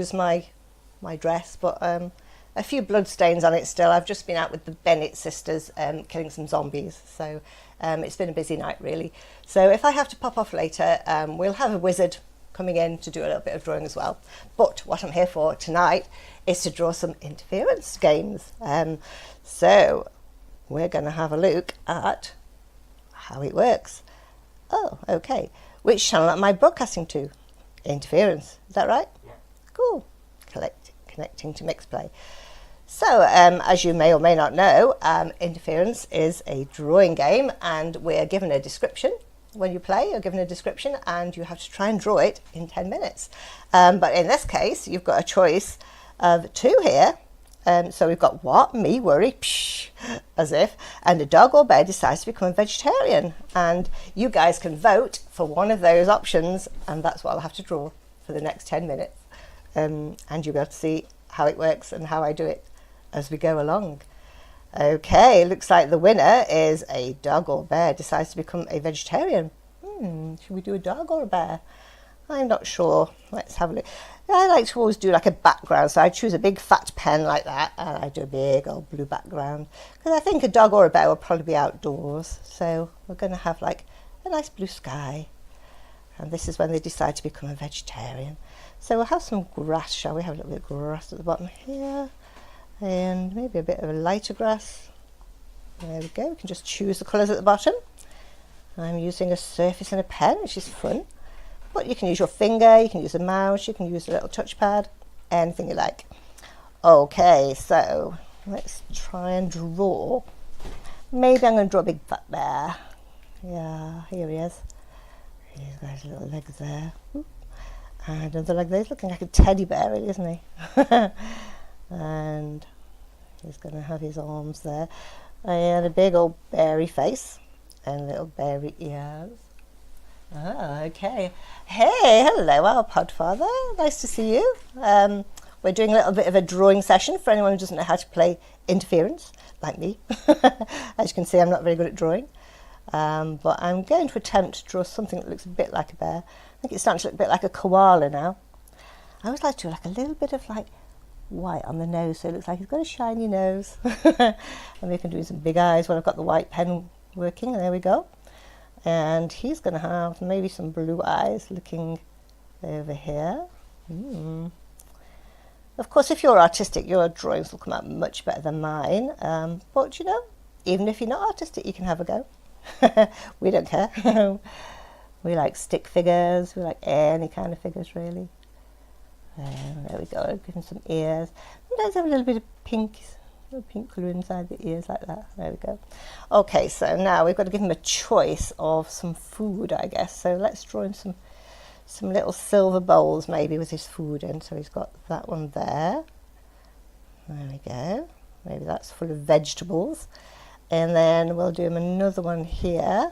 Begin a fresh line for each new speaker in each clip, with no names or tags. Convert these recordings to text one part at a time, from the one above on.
Use my dress, but a few blood stains on it still. I've just been out with the Bennett sisters killing some zombies, so it's been a busy night really. So if I have to pop off later, we'll have a wizard coming in to do a little bit of drawing as well. But what I'm here for tonight is to draw some interference games. So we're going to have a look at how it works. Oh, okay. Which channel am I broadcasting to? Interference, is that right?
Yeah.
Cool. Connecting to mixed play. So, as you may or may not know, interference is a drawing game, and we're given a description. When you play, you're given a description and you have to try and draw it in 10 minutes. But in this case, you've got a choice of two here. So we've got what? Me, worry, psh, as if, and a dog or bear decides to become a vegetarian. And you guys can vote for one of those options, and that's what I'll have to draw for the next 10 minutes. And you'll be able to see how it works and how I do it as we go along. Okay, looks like the winner is a dog or bear decides to become a vegetarian. Should we do a dog or a bear? I'm not sure. Let's have a look. I like to always do like a background, so I choose a big fat pen like that, and I do a big old blue background, because I think a dog or a bear will probably be outdoors. So we're going to have like a nice blue sky, and this is when they decide to become a vegetarian. So we'll have some grass, shall we? Have a little bit of grass at the bottom here, and maybe a bit of a lighter grass. There we go. We can just choose the colours at the bottom. I'm using a surface and a pen, which is fun. But you can use your finger, you can use a mouse, you can use a little touchpad, anything you like. Okay, so let's try and draw. Maybe I'm going to draw a big fat bear. Yeah, here he is. He's got his little legs there. And another leg there. He's looking like a teddy bear, really, isn't he? And he's going to have his arms there. And a big old beary face and little beary ears. Oh, okay. Hey, hello, our podfather. Nice to see you. We're doing a little bit of a drawing session for anyone who doesn't know how to play interference, like me. As you can see, I'm not very good at drawing. But I'm going to attempt to draw something that looks a bit like a bear. I think it's starting to look a bit like a koala now. I always like to do like a little bit of like white on the nose, so it looks like he's got a shiny nose. And we can do some big eyes when I've got the white pen working. There we go. And he's going to have maybe some blue eyes looking over here. Of course, if you're artistic, your drawings will come out much better than mine. But, you know, even if you're not artistic, you can have a go. We don't care. We like stick figures. We like any kind of figures, really. There we go. Give him some ears. Sometimes have a little bit of pink colour inside the ears like that. There we go. Okay, so now we've got to give him a choice of some food, I guess. So let's draw him some little silver bowls maybe with his food in. So he's got that one there. There we go. Maybe that's full of vegetables. And then we'll do him another one here.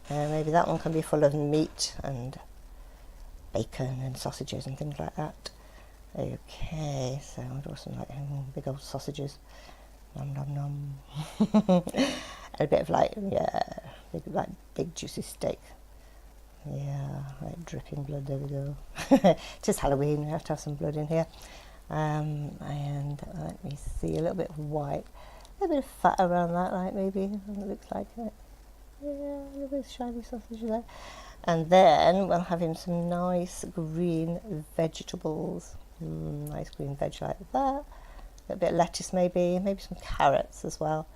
And maybe that one can be full of meat and bacon and sausages and things like that. Okay, so I'll draw some like big old sausages. Nom nom nom. And a bit of like, yeah, big juicy steak. Yeah, like dripping blood, there we go. It is Halloween, we have to have some blood in here. And let me see, a little bit of white. A bit of fat around that, like maybe, it looks like it. Yeah, a little bit of shiny sausage there. And then we'll have him some nice green vegetables. Nice green veg like that. A bit of lettuce maybe some carrots as well.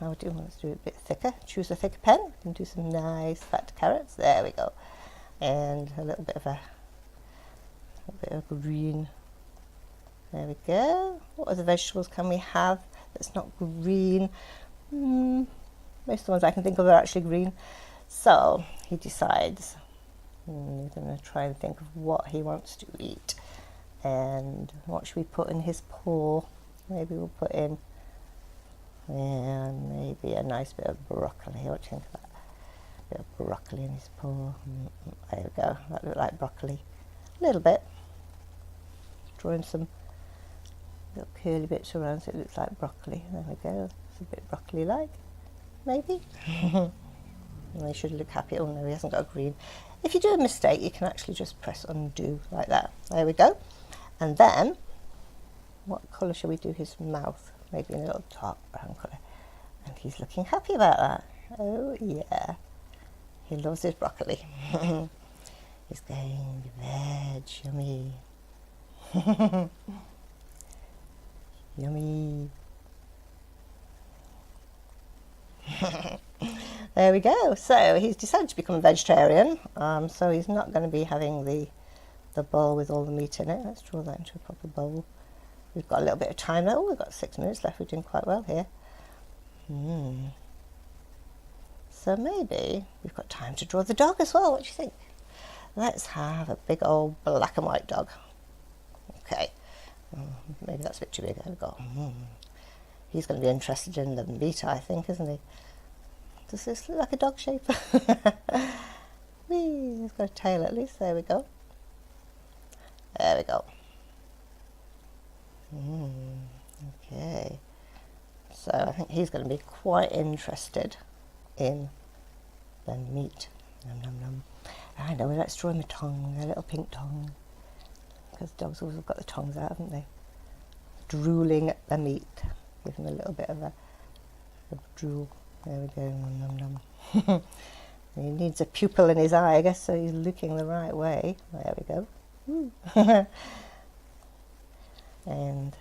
How do you want to do it a bit thicker? Choose a thicker pen and do some nice fat carrots. There we go. And a little bit of green. There we go. What other vegetables can we have that's not green? Most of the ones I can think of are actually green. So he decides. He's going to try and think of what he wants to eat. And what should we put in his paw? Maybe we'll put in, and maybe a nice bit of broccoli. What do you think of that? A bit of broccoli in his paw. There we go. That looks like broccoli. A little bit. Drawing some little curly bits around so it looks like broccoli. There we go. It's a bit broccoli-like, maybe. And he should look happy. Oh no, he hasn't got a green. If you do a mistake, you can actually just press undo like that. There we go. And then, what colour shall we do his mouth? Maybe in a little dark brown colour. And he's looking happy about that. Oh yeah. He loves his broccoli. He's going, veg, yummy. Yummy. There we go. So he's decided to become a vegetarian. So he's not going to be having the bowl with all the meat in it. Let's draw that into a proper bowl. We've got a little bit of time now. Oh, we've got 6 minutes left. We're doing quite well here. So maybe we've got time to draw the dog as well. What do you think? Let's have a big old black and white dog. Okay. Maybe that's a bit too big. There we go. He's going to be interested in the meat, I think, isn't he? Does this look like a dog shape? Whee, he's got a tail at least. There we go. There we go. Okay. So I think he's going to be quite interested in the meat. Nom, nom, nom. I know, let's draw him a tongue, a little pink tongue. Because dogs always have got the tongues out, haven't they? Drooling at the meat. Give him a little bit of a drool. There we go. Nom, nom, nom. He needs a pupil in his eye, I guess, so he's looking the right way. There we go. And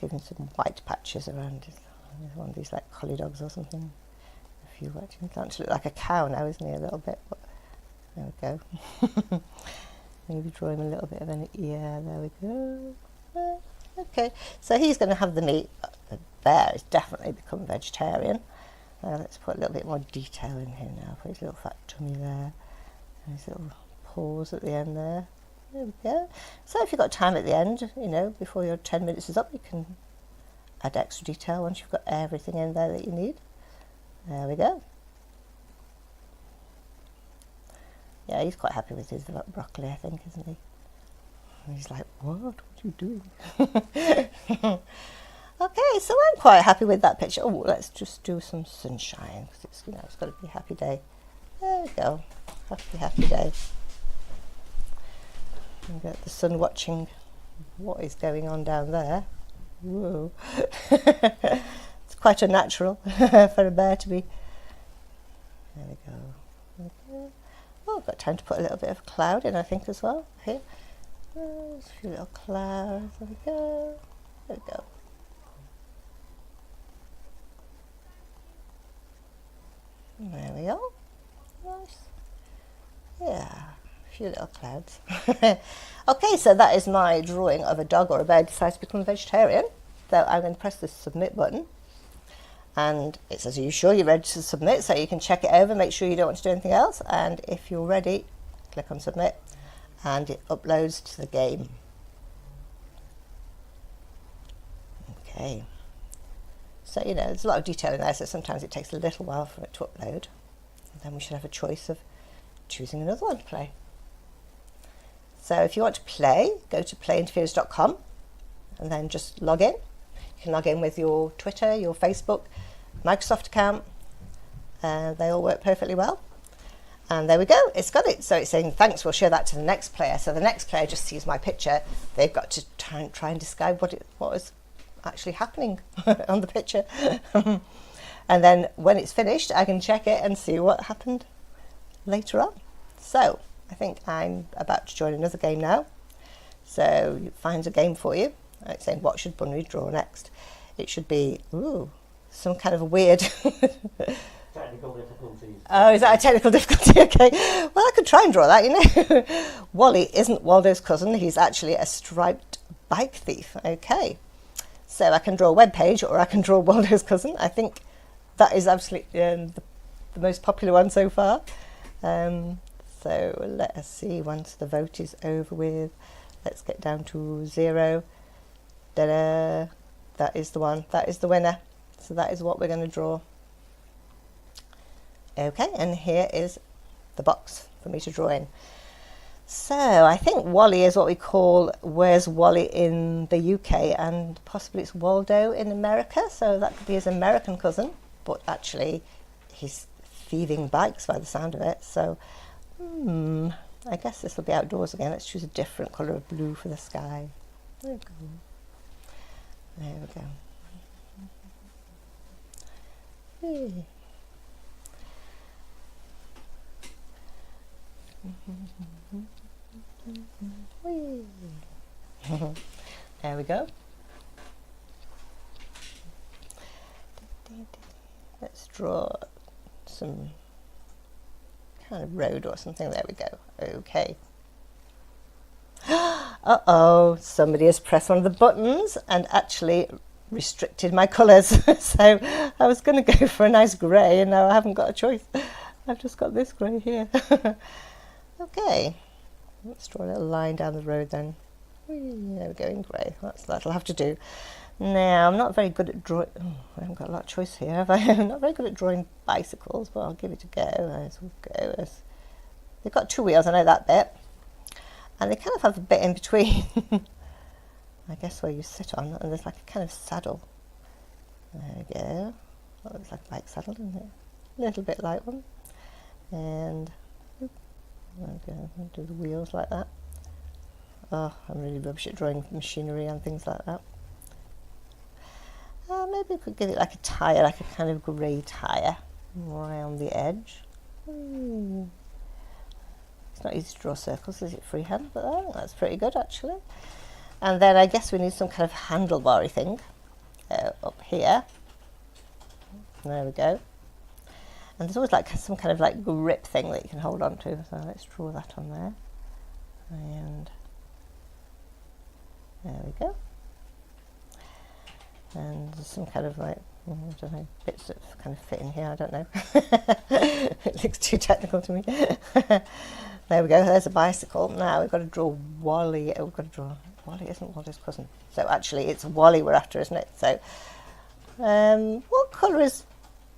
give him some white patches around his, one of these like collie dogs or something. A few white. He's starting to look like a cow now, isn't he? A little bit. But there we go. Maybe draw him a little bit of an ear. There we go. Okay, so he's going to have the meat. The bear has definitely become vegetarian. Let's put a little bit more detail in here now. Put his little fat tummy there. And his little paws at the end there. There we go. So if you've got time at the end, you know, before your 10 minutes is up, you can add extra detail once you've got everything in there that you need. There we go. Yeah, he's quite happy with his broccoli, I think, isn't he? And he's like, what are you doing? Okay, so I'm quite happy with that picture. Oh, let's just do some sunshine, because it's, you know, it's got to be a happy day. There we go. Happy day. And get the sun watching what is going on down there. Whoa. It's quite unnatural for a bear to be. There we go. Okay. Oh, I've got time to put a little bit of cloud in, I think, as well. Here. There's a few little clouds. There we go. There we go. There we go. Nice. Yeah, a few little clouds. Okay, so that is my drawing of a dog or a bear decides to become a vegetarian. So I'm going to press the submit button. And it says, are you sure you're ready to submit? So you can check it over, make sure you don't want to do anything else. And if you're ready, click on submit. And it uploads to the game. Okay. So, you know, there's a lot of detail in there, so sometimes it takes a little while for it to upload. And then we should have a choice of choosing another one to play. So if you want to play, go to playinterference.com and then just log in. You can log in with your Twitter, your Facebook, Microsoft account. They all work perfectly well. And there we go, it's got it. So it's saying, thanks, we'll show that to the next player. So the next player just sees my picture. They've got to try and describe what was actually happening on the picture. And then when it's finished, I can check it and see what happened later on. So I think I'm about to join another game now. So it finds a game for you. It's saying, what should Bunnery draw next? It should be, some kind of a weird...
Technical difficulties.
Oh, is that a technical difficulty? Okay. Well, I could try and draw that, you know. Wally isn't Waldo's cousin. He's actually a striped bike thief. Okay. So I can draw a web page or I can draw Waldo's cousin. I think that is absolutely the most popular one so far. So let us see once the vote is over with. Let's get down to 0. Da-da. That is the one. That is the winner. So that is what we're going to draw. Okay, and here is the box for me to draw in. So I think Wally is what we call Where's Wally in the UK, and possibly it's Waldo in America, so that could be his American cousin, but actually he's thieving bikes by the sound of it. So I guess this will be outdoors again. Let's choose a different colour of blue for the sky. There we go. There we go. Hey. There we go. Let's draw some kind of road or something. There we go. Okay. Uh-oh, somebody has pressed one of the buttons and actually restricted my colours. So I was going to go for a nice grey and now I haven't got a choice. I've just got this grey here. Okay, let's draw a little line down the road then. Whee, there we go, in grey. That'll have to do. Now, I'm not very good at drawing. Oh, I haven't got a lot of choice here, have I? I'm not very good at drawing bicycles, but I'll give it a go. As we'll go. They've got two wheels, I know that bit. And they kind of have a bit in between. I guess where you sit on, and there's like a kind of saddle. There we go. That looks like a bike saddle, doesn't it? A little bit like one. And okay, do the wheels like that. Oh, I'm really rubbish at drawing machinery and things like that. Maybe we could give it like a tyre, like a kind of grey tyre around the edge. It's not easy to draw circles, is it, freehand? But that's pretty good actually. And then I guess we need some kind of handlebar-y thing up here. There we go. And there's always like some kind of like grip thing that you can hold on to. So let's draw that on there. And there we go. And there's some kind of like, I don't know, bits that kind of fit in here, I don't know. It looks too technical to me. There we go, there's a bicycle. Now we've got to draw Wally. Oh, we've got to draw, Wally isn't Wally's cousin. So actually it's Wally we're after, isn't it? So what colour is,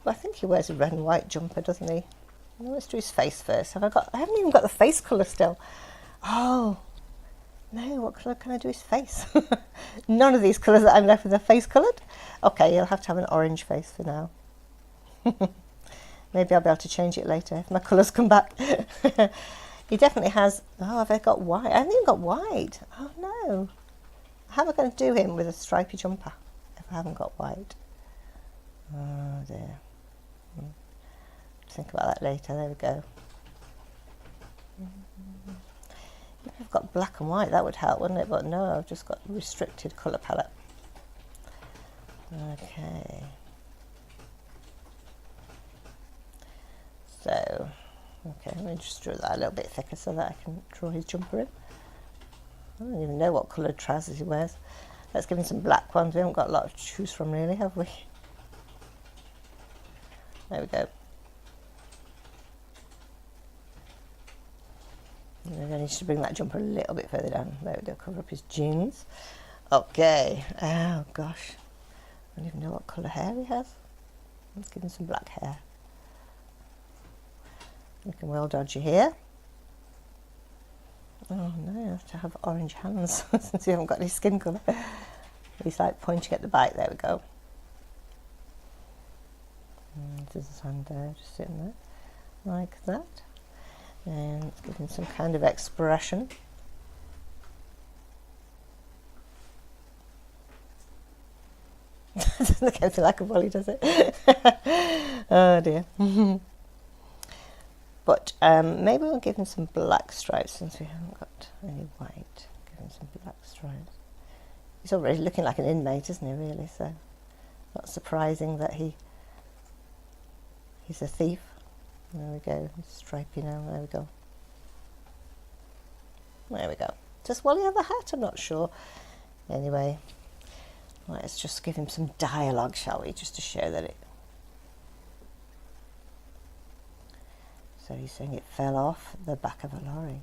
I think he wears a red and white jumper, doesn't he? Well, let's do his face first. I haven't even got the face colour still. Oh, no, what colour can I do his face? None of these colours that I'm left with are face coloured. Okay, you'll have to have an orange face for now. Maybe I'll be able to change it later if my colours come back. He definitely has, oh, have I got white? I haven't even got white. Oh no. How am I going to do him with a stripy jumper if I haven't got white? Oh dear. Think about that later. There we go. If I've got black and white, that would help, wouldn't it? But no, I've just got a restricted colour palette. Okay. So, okay, let me just draw that a little bit thicker so that I can draw his jumper in. I don't even know what coloured trousers he wears. Let's give him some black ones. We haven't got a lot to choose from really, have we? There we go. And I need to bring that jumper a little bit further down. There we go, cover up his jeans. Okay, oh gosh. I don't even know what colour hair he has. Let's give him some black hair. Looking well dodgy here. Oh no, I have to have orange hands since we haven't got any skin colour. He's like pointing at the bike, there we go. And there's his hand there, just sitting there, like that. And let's give him some kind of expression. Doesn't look anything like a Wally, does it? Oh dear. But maybe we'll give him some black stripes since we haven't got any white. Give him some black stripes. He's already looking like an inmate, isn't he, really? So not surprising that he's a thief. There we go, he's stripy now, there we go. There we go. Does Wally have a hat? I'm not sure. Anyway, let's just give him some dialogue, shall we, just to show that it... So he's saying it fell off the back of a lorry.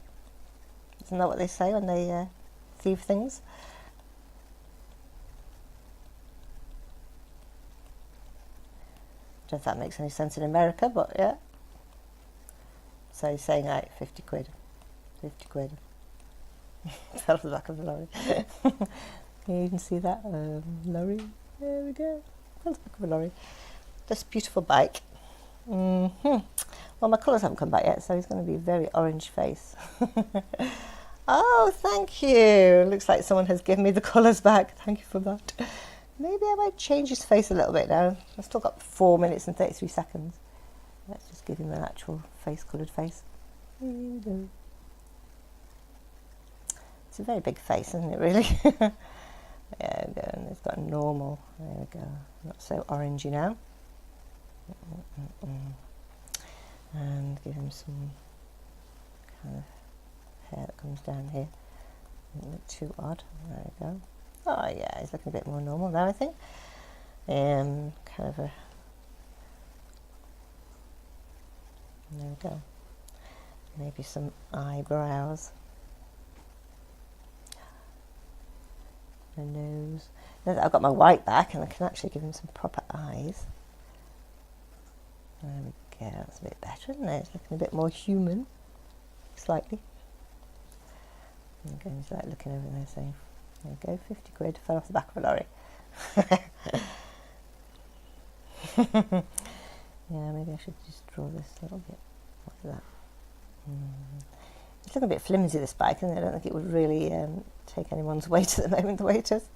Isn't that what they say when they thieve things? Don't know if that makes any sense in America, but yeah. So he's saying like 50 quid. 50 quid. Fell off the back of the lorry. You can see that lorry. There we go. Fell off the back of a lorry. This beautiful bike. Well, my colours haven't come back yet, so he's going to be a very orange face. Oh, thank you. Looks like someone has given me the colours back. Thank you for that. Maybe I might change his face a little bit now. I've still got 4 minutes and 33 seconds. Let's just give him an actual face-coloured face. Here we go. It's a very big face, isn't it, really? There we go, and it's got a normal. There we go. Not so orangey now. And give him some kind of hair that comes down here. Doesn't look too odd. There we go. Oh yeah, he's looking a bit more normal now, I think. Kind of a. There we go. Maybe some eyebrows. The nose. Now that I've got my white back, and I can actually give him some proper eyes. There we go. That's a bit better, isn't it? It's looking a bit more human, slightly. And he's like looking over there saying, there we go, 50 quid, fell off the back of a lorry. Yeah, maybe I should just draw this a little bit like that. It's looking a bit flimsy, this bike, and I don't think it would really take anyone's weight at the moment, the way it is.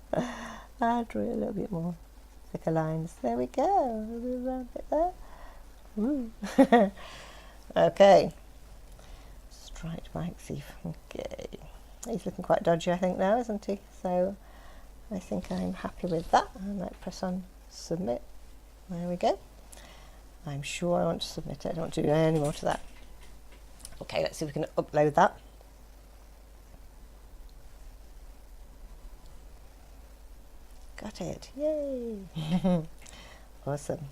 I'll draw it a little bit more thicker lines. There we go, a little round bit there. Woo. Okay. Striped bike thief. Okay. He's looking quite dodgy, I think, now, isn't he? So I think I'm happy with that. I might press on submit. There we go. I'm sure I want to submit it. I don't want to do any more to that. Okay, let's see if we can upload that. Got it. Yay! Awesome.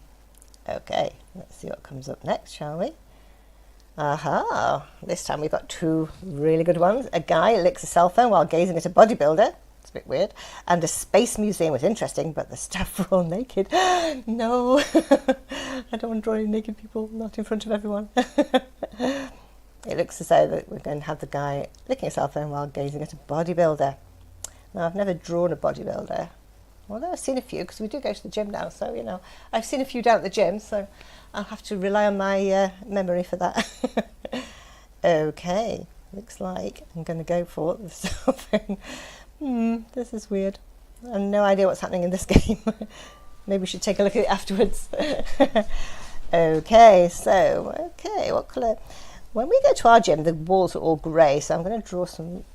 Okay, let's see what comes up next, shall we? Aha! This time we've got 2 really good ones. A guy licks a cell phone while gazing at a bodybuilder. It's a bit weird. And a space museum was interesting, but the staff were all naked. No! I don't want to draw any naked people, not in front of everyone. It looks as though that we're going to have the guy licking a cell phone while gazing at a bodybuilder. Now, I've never drawn a bodybuilder. Although I've seen a few, because we do go to the gym now, so, you know, I've seen a few down at the gym, so I'll have to rely on my memory for that. Okay, looks like I'm going to go for the cell phone. This is weird. I have no idea what's happening in this game. Maybe we should take a look at it afterwards. Okay, so, what colour? When we go to our gym, the walls are all grey, so I'm going to draw some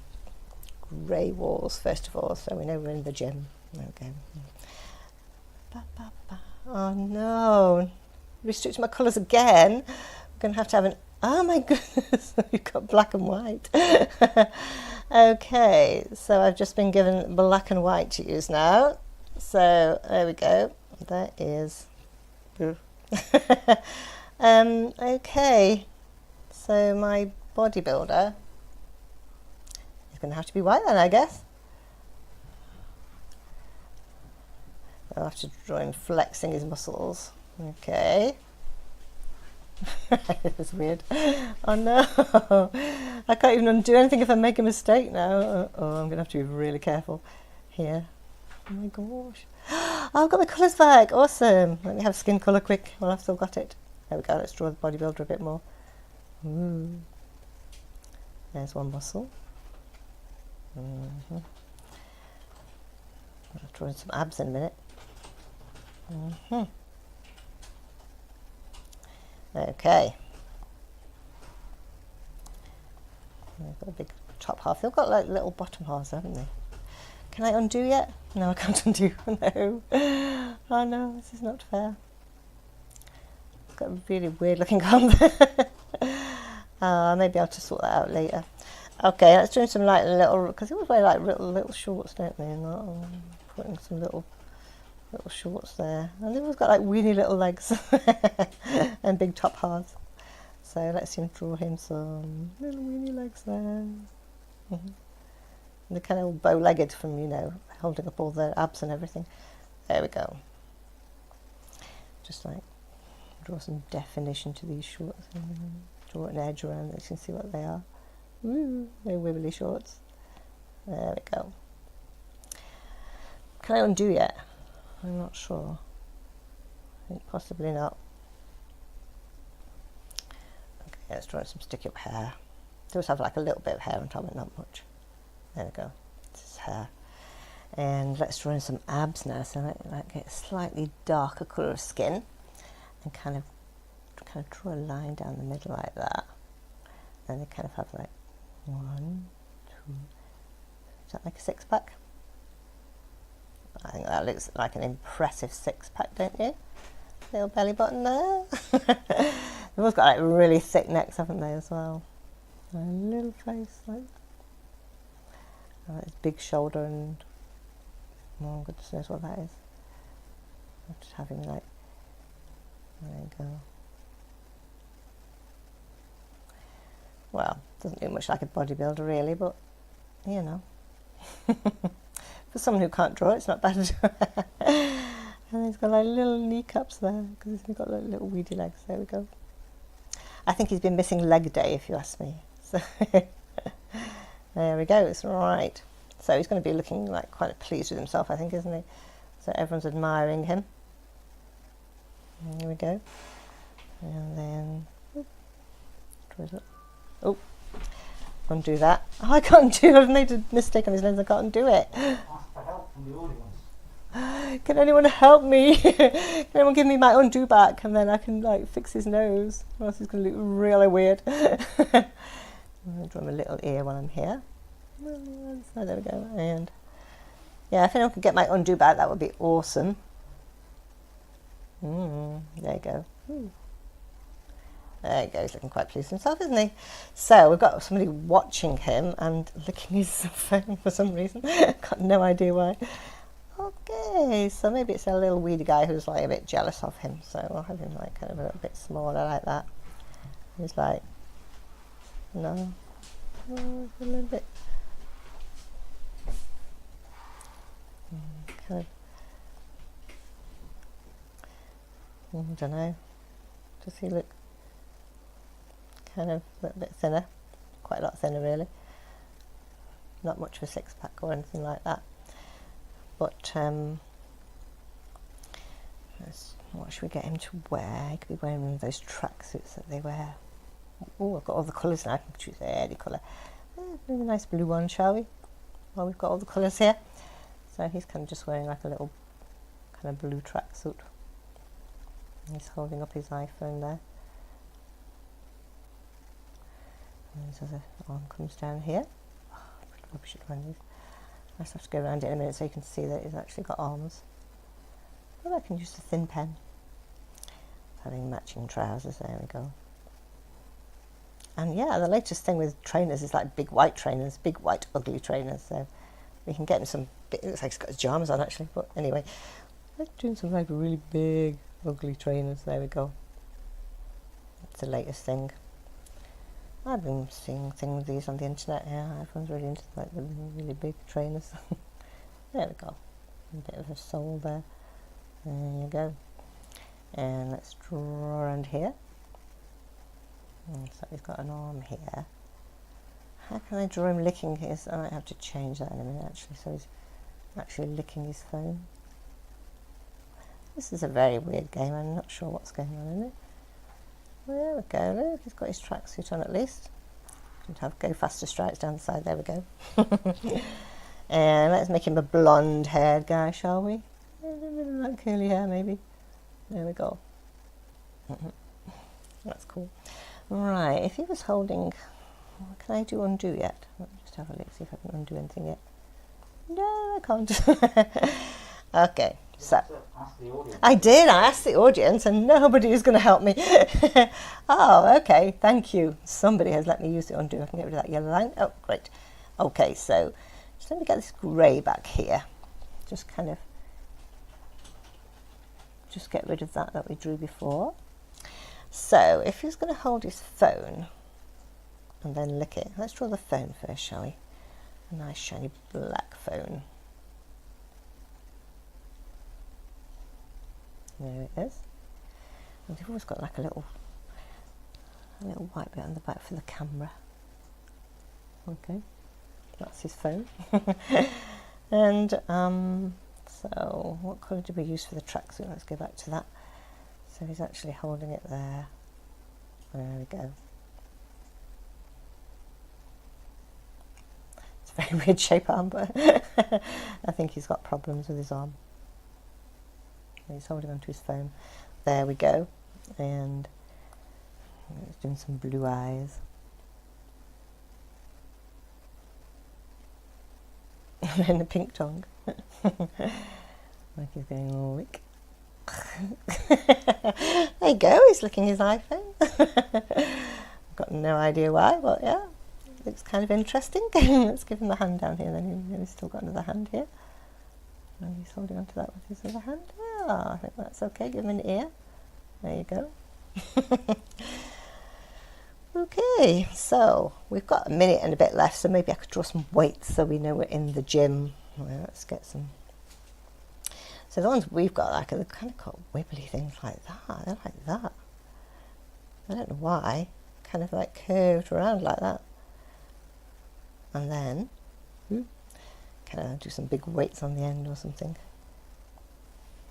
grey walls first of all, so we know we're in the gym. Okay. Oh no, restrict my colours again. I'm going to have an, oh my goodness, you've got black and white. Okay, so I've just been given black and white to use now. So there we go, that is, okay, so my bodybuilder is going to have to be white then, I guess. I'll have to draw him flexing his muscles. Okay. It's weird. Oh no. I can't even undo anything if I make a mistake now. Oh, I'm going to have to be really careful here. Oh my gosh. Oh, I've got my colours back. Awesome. Let me have skin colour quick while I've still got it. There we go. Let's draw the bodybuilder a bit more. Ooh. There's one muscle. I'll draw in some abs in a minute. Okay. They've got a big top half. They've got like little bottom halves, haven't they? Can I undo yet? No, I can't undo. No. Oh no, this is not fair. It's got a really weird looking arm there. Maybe I'll just sort that out later. Okay, let's do some like little, because they always wear like little shorts, don't they? And putting some little shorts there, and they've always got like weeny little legs and big top halves. So let's draw him some little weeny legs there. They're kind of bow-legged from, you know, holding up all their abs and everything. There we go. Just like draw some definition to these shorts. Draw an edge around it so you can see what they are. Woo, they're wibbly shorts. There we go. Can I undo yet? I'm not sure. I think possibly not. Yeah, let's draw some sticky up hair. It does have like a little bit of hair on top, but not much. There we go. This is hair. And let's draw in some abs now, so like get a slightly darker colour of skin, and kind of draw a line down the middle like that. And they kind of have like 1, 2. Is that like a 6-pack? I think that looks like an impressive 6-pack, don't you? Little belly button there. They've always got like really thick necks, haven't they, as well? A little face like that. Oh, it's big shoulder and oh goodness knows what that is. I'm just having like, there you go. Well, doesn't look much like a bodybuilder really, but you know. For someone who can't draw, it's not bad. And he's got like little kneecaps there, because he's got like little weedy legs. There we go. I think he's been missing leg day, if you ask me. So there we go, it's right. So he's going to be looking like quite pleased with himself, I think, isn't he? So everyone's admiring him. There we go. And then, oh, undo that. Oh, I can't undo. I've made a mistake on his lens. I can't undo it.
Ask for help from the audience.
Can anyone help me? Can anyone give me my undo back, and then I can like fix his nose, or else he's going to look really weird. I'm going to draw him a little ear while I'm here. So there we go. And yeah, if anyone could get my undo back, that would be awesome. There you go. There he goes, looking quite pleased with himself, isn't he? So we've got somebody watching him and licking his phone for some reason. Got no idea why. Okay, so maybe it's a little weedy guy who's like a bit jealous of him. So we'll have him like kind of a little bit smaller like that. He's like, no, a little bit. Kind of, I don't know. Does he look kind of a little bit thinner? Quite a lot thinner, really. Not much of a 6-pack or anything like that. But what should we get him to wear? He could be wearing one of those tracksuits that they wear. Oh, I've got all the colours now. I can choose any colour. Maybe a nice blue one, shall we? Well, we've got all the colours here. So he's kind of just wearing like a little kind of blue tracksuit. He's holding up his iPhone there. And so the arm comes down here. Oh, I should run these. I just have to go around it in a minute so you can see that it's actually got arms. Well, I can use the thin pen. Having matching trousers, there we go. And yeah, the latest thing with trainers is like big white trainers, big white ugly trainers. So we can get him some, it looks like he's got his pyjamas on actually, but anyway. I'm doing some like really big ugly trainers, there we go. That's the latest thing. I've been seeing things of these on the internet, yeah, everyone's really into like the really big trainers. There we go, a bit of a sole there. There you go. And let's draw around here. And so he's got an arm here. How can I draw him licking his, I might have to change that in a minute actually, so he's actually licking his phone. This is a very weird game, I'm not sure what's going on in it. There we go, look, he's got his tracksuit on at least. Should have go faster stripes down the side, there we go. And let's make him a blonde haired guy, shall we? A little like curly hair maybe. There we go. That's cool. Right, if he was holding, can I do undo yet? Let me just have a look, see if I can undo anything yet. No, I can't. Okay, so I did. I asked the audience, and nobody is going to help me. Oh, okay. Thank you. Somebody has let me use the undo. I can get rid of that yellow line. Oh, great. Okay, so just let me get this grey back here. Just kind of just get rid of that we drew before. So if he's going to hold his phone and then lick it, let's draw the phone first, shall we? A nice shiny black phone. There it is. And they've always got like a little white bit on the back for the camera. Okay, that's his phone. And so what colour did we use for the tracksuit? Let's go back to that. So he's actually holding it there. There we go. very weird shape arm, but I think he's got problems with his arm. He's holding onto his phone. There we go. And he's doing some blue eyes. And then a pink tongue. Like he's going all lick. There you go, he's licking his iPhone. I've got no idea why, but yeah, looks kind of interesting. Let's give him a hand down here then. He's still got another hand here. And he's holding onto that with his other hand. Yeah, I think that's okay. Give him an ear. There you go. Okay, so we've got a minute and a bit left, so maybe I could draw some weights so we know we're in the gym. Well, let's get some. So the ones we've got, like, are kind of got wibbly things like that. They're like that. I don't know why. Kind of like curved around like that. And then, kind of do some big weights on the end or something.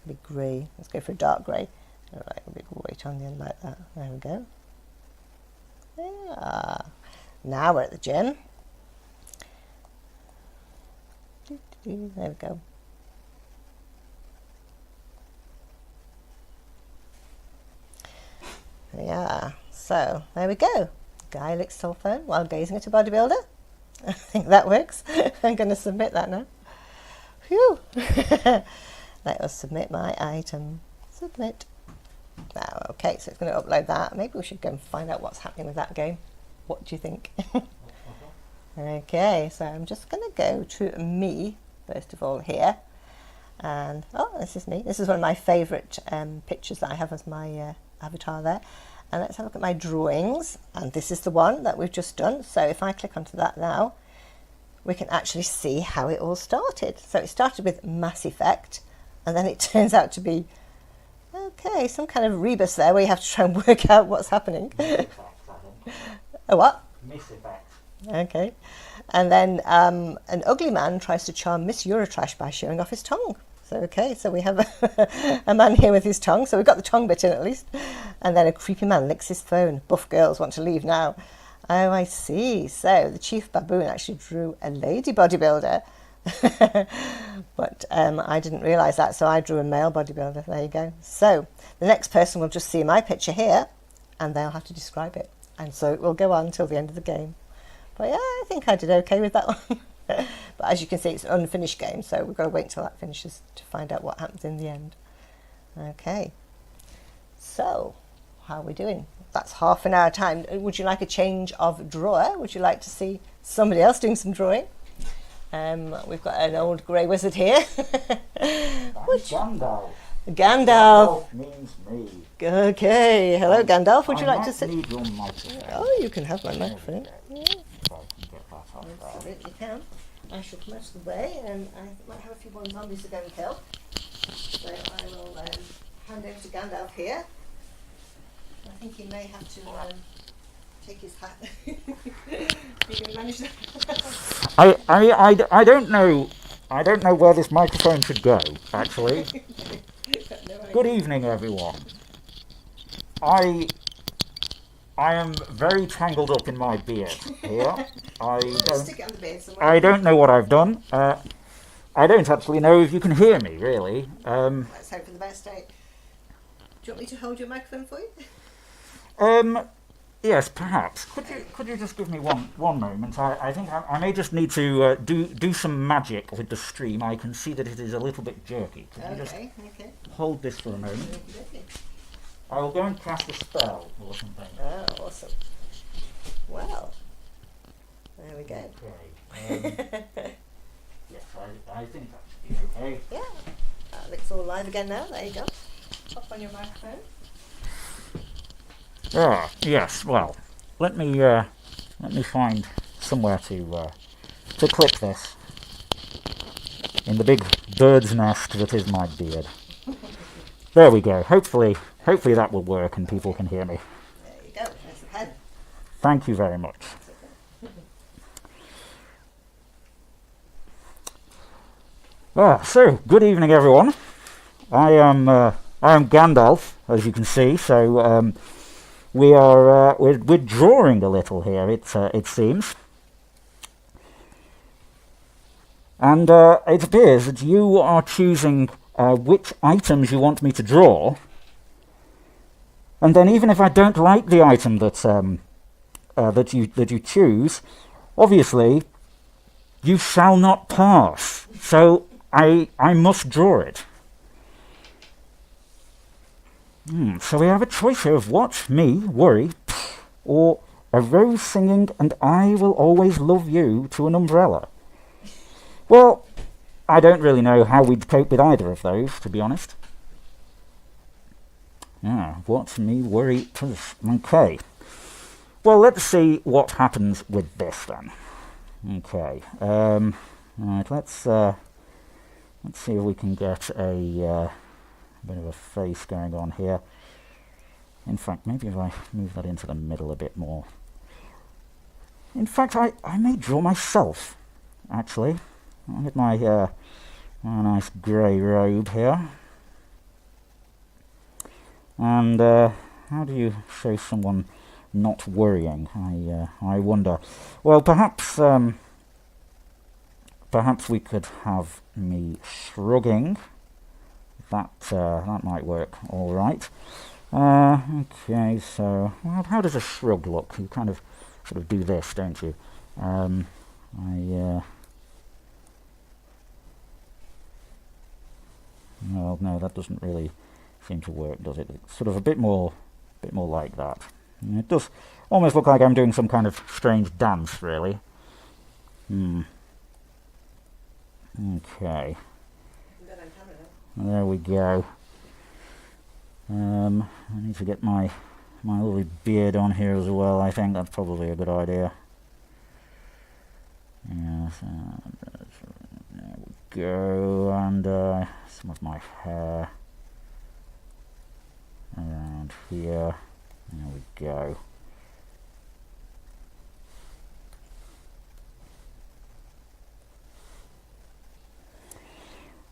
Big grey. Let's go for a dark grey. Like a big weight on the end like that. There we go. Yeah. Now we're at the gym. There we go. Yeah, so there we go. Guy licks cell phone while gazing at a bodybuilder. I think that works. I'm going to submit that now. Phew. Let us submit my item. Submit. Now, okay, so it's going to upload that. Maybe we should go and find out what's happening with that game. What do you think? Okay, so I'm just going to go to me, first of all, here. And, oh, this is me. This is one of my favourite pictures that I have as my avatar there. And let's have a look at my drawings. And this is the one that we've just done. So if I click onto that now, we can actually see how it all started. So it started with Mass Effect, and then it turns out to be, okay, some kind of rebus there where you have to try and work out what's happening. A what?
Miss Effect.
Okay. And then an ugly man tries to charm Miss Eurotrash by showing off his tongue. So, okay, so we have a man here with his tongue. So we've got the tongue bit in at least. And then a creepy man licks his phone. Buff girls want to leave now. Oh, I see. So the chief baboon actually drew a lady bodybuilder. But I didn't realise that, so I drew a male bodybuilder. There you go. So the next person will just see my picture here, and they'll have to describe it. And so it will go on until the end of the game. But yeah, I think I did okay with that one. But as you can see, it's an unfinished game, so we've got to wait until that finishes to find out what happens in the end. Okay. So, how are we doing? That's half an hour time. Would you like a change of drawer? Would you like to see somebody else doing some drawing? We've got an old grey wizard here.
Gandalf.
Gandalf
Means me.
Okay. Hello, Gandalf. Would you like to sit?
Need your microphone.
Oh, you can have my microphone. Yeah.
If I can get that off there.
Absolutely can. I shall come out of the way, and I might have a few more zombies to go and kill. So I will hand over to Gandalf here. I think he may have to take his hat. Are you going to manage that?
I don't know. I don't know where this microphone should go, actually. Good evening, everyone. I am very tangled up in my beard here.
Stick it on the beard somewhere.
I don't know what I've done. I don't actually know if you can hear me, really.
Let's hope for the best. Do you want me to hold your microphone for you?
Yes, perhaps. Could you just give me one moment? I think I may just need to do some magic with the stream. I can see that it is a little bit jerky. Could you just hold this for a moment? I will go and cast a spell or something.
Oh, awesome. Well, there we go.
Okay. Yes, I think that should be okay.
Yeah. That looks all live again now. There you go. Pop on your microphone.
Ah, yes. Well, let me find somewhere to clip this in the big bird's nest that is my beard. There we go. Hopefully that will work and people can hear me.
There you go. There's the pen.
Thank you very much. So good evening, everyone. I am Gandalf, as you can see. So we're drawing a little here. It seems. And it appears that you are choosing which items you want me to draw. And then even if I don't like the item that you choose, obviously you shall not pass. So I must draw it. So we have a choice here of what, me, worry, or a rose singing and I will always love you to an umbrella. Well, I don't really know how we'd cope with either of those, to be honest. What, me, worry, okay. Well, let's see what happens with this then. Okay. Right. Let's see if we can get a bit of a face going on here. In fact, maybe if I move that into the middle a bit more. In fact, I may draw myself, actually. I'll get my nice grey robe here. And how do you show someone not worrying? I wonder. Well, perhaps we could have me shrugging. That might work all right. Okay, so how does a shrug look? You kind of sort of do this, don't you? Well, no, that doesn't really seem to work, does it? It's sort of a bit more like that. It does almost look like I'm doing some kind of strange dance, really. Okay. There we go. I need to get my lovely beard on here as well. I think that's probably a good idea. Yes, there we go, and some of my hair around here. There we go.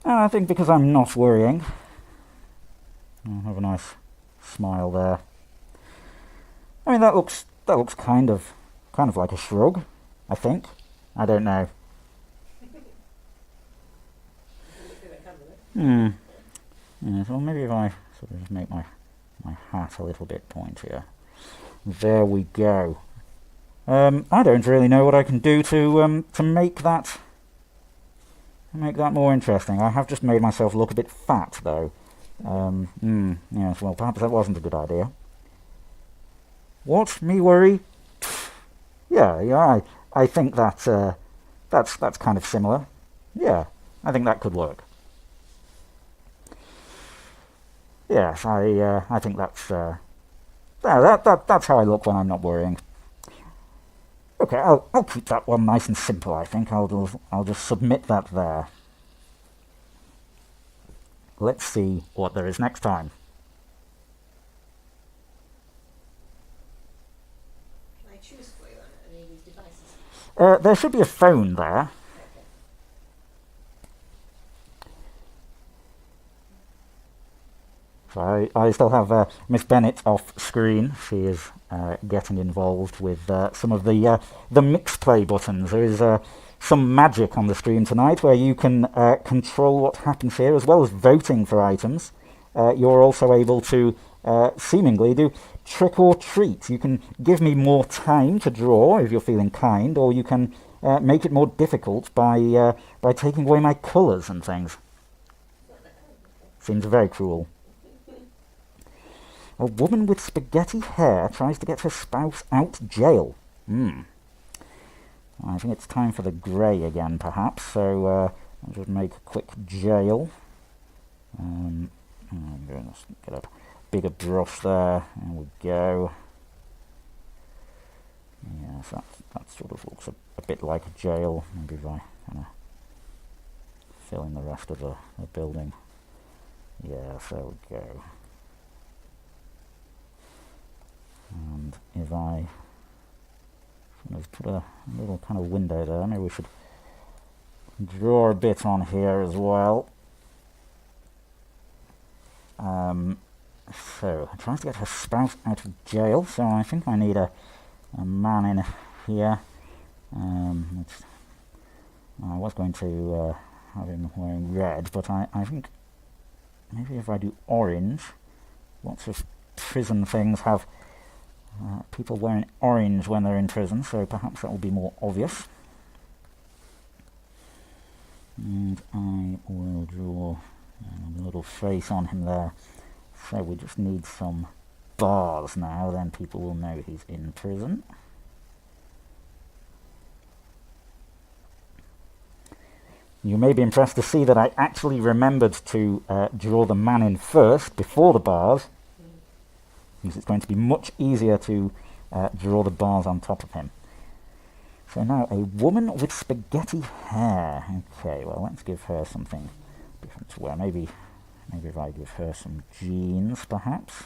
And I think because I'm not worrying, I'll have a nice smile there. I mean, that looks kind of like a shrug, I think. I don't know. Yes, well, maybe if I sort of just make my hat a little bit pointier. There we go. I don't really know what I can do to make that more interesting. I have just made myself look a bit fat, though. Yes, well, perhaps that wasn't a good idea. What? Me worry? Yeah, I think that's kind of similar. Yeah, I think that could work. Yes, I think that's how I look when I'm not worrying. Okay, I'll keep that one nice and simple. I think I'll just submit that there. Let's see what there is next time.
Can I choose for you on any of these devices?
There should be a phone there. So I still have Miss Bennett off screen. She is getting involved with some of the mix play buttons. There is some magic on the screen tonight where you can control what happens here, as well as voting for items. You're also able to seemingly do trick or treat. You can give me more time to draw if you're feeling kind, or you can make it more difficult by taking away my colours and things. Seems very cruel. A woman with spaghetti hair tries to get her spouse out jail. I think it's time for the grey again, perhaps. So I'll just make a quick jail. I'm going to get a bigger brush there. There we go. Yes, that sort of looks a bit like a jail. Maybe if I kind of fill in the rest of the building. Yes, there we go. And if I put a little kind of window there, maybe we should draw a bit on here as well. So, trying to get her spouse out of jail, so I think I need a man in here. I was going to have him wearing red, but I think maybe if I do orange, lots of prison things have people wearing orange when they're in prison, so perhaps that will be more obvious. And I will draw a little face on him there. So we just need some bars now, then people will know he's in prison. You may be impressed to see that I actually remembered to draw the man in first, before the bars, because it's going to be much easier to draw the bars on top of him. So now, a woman with spaghetti hair. Okay, well, let's give her something different to wear. Maybe if I give her some jeans, perhaps.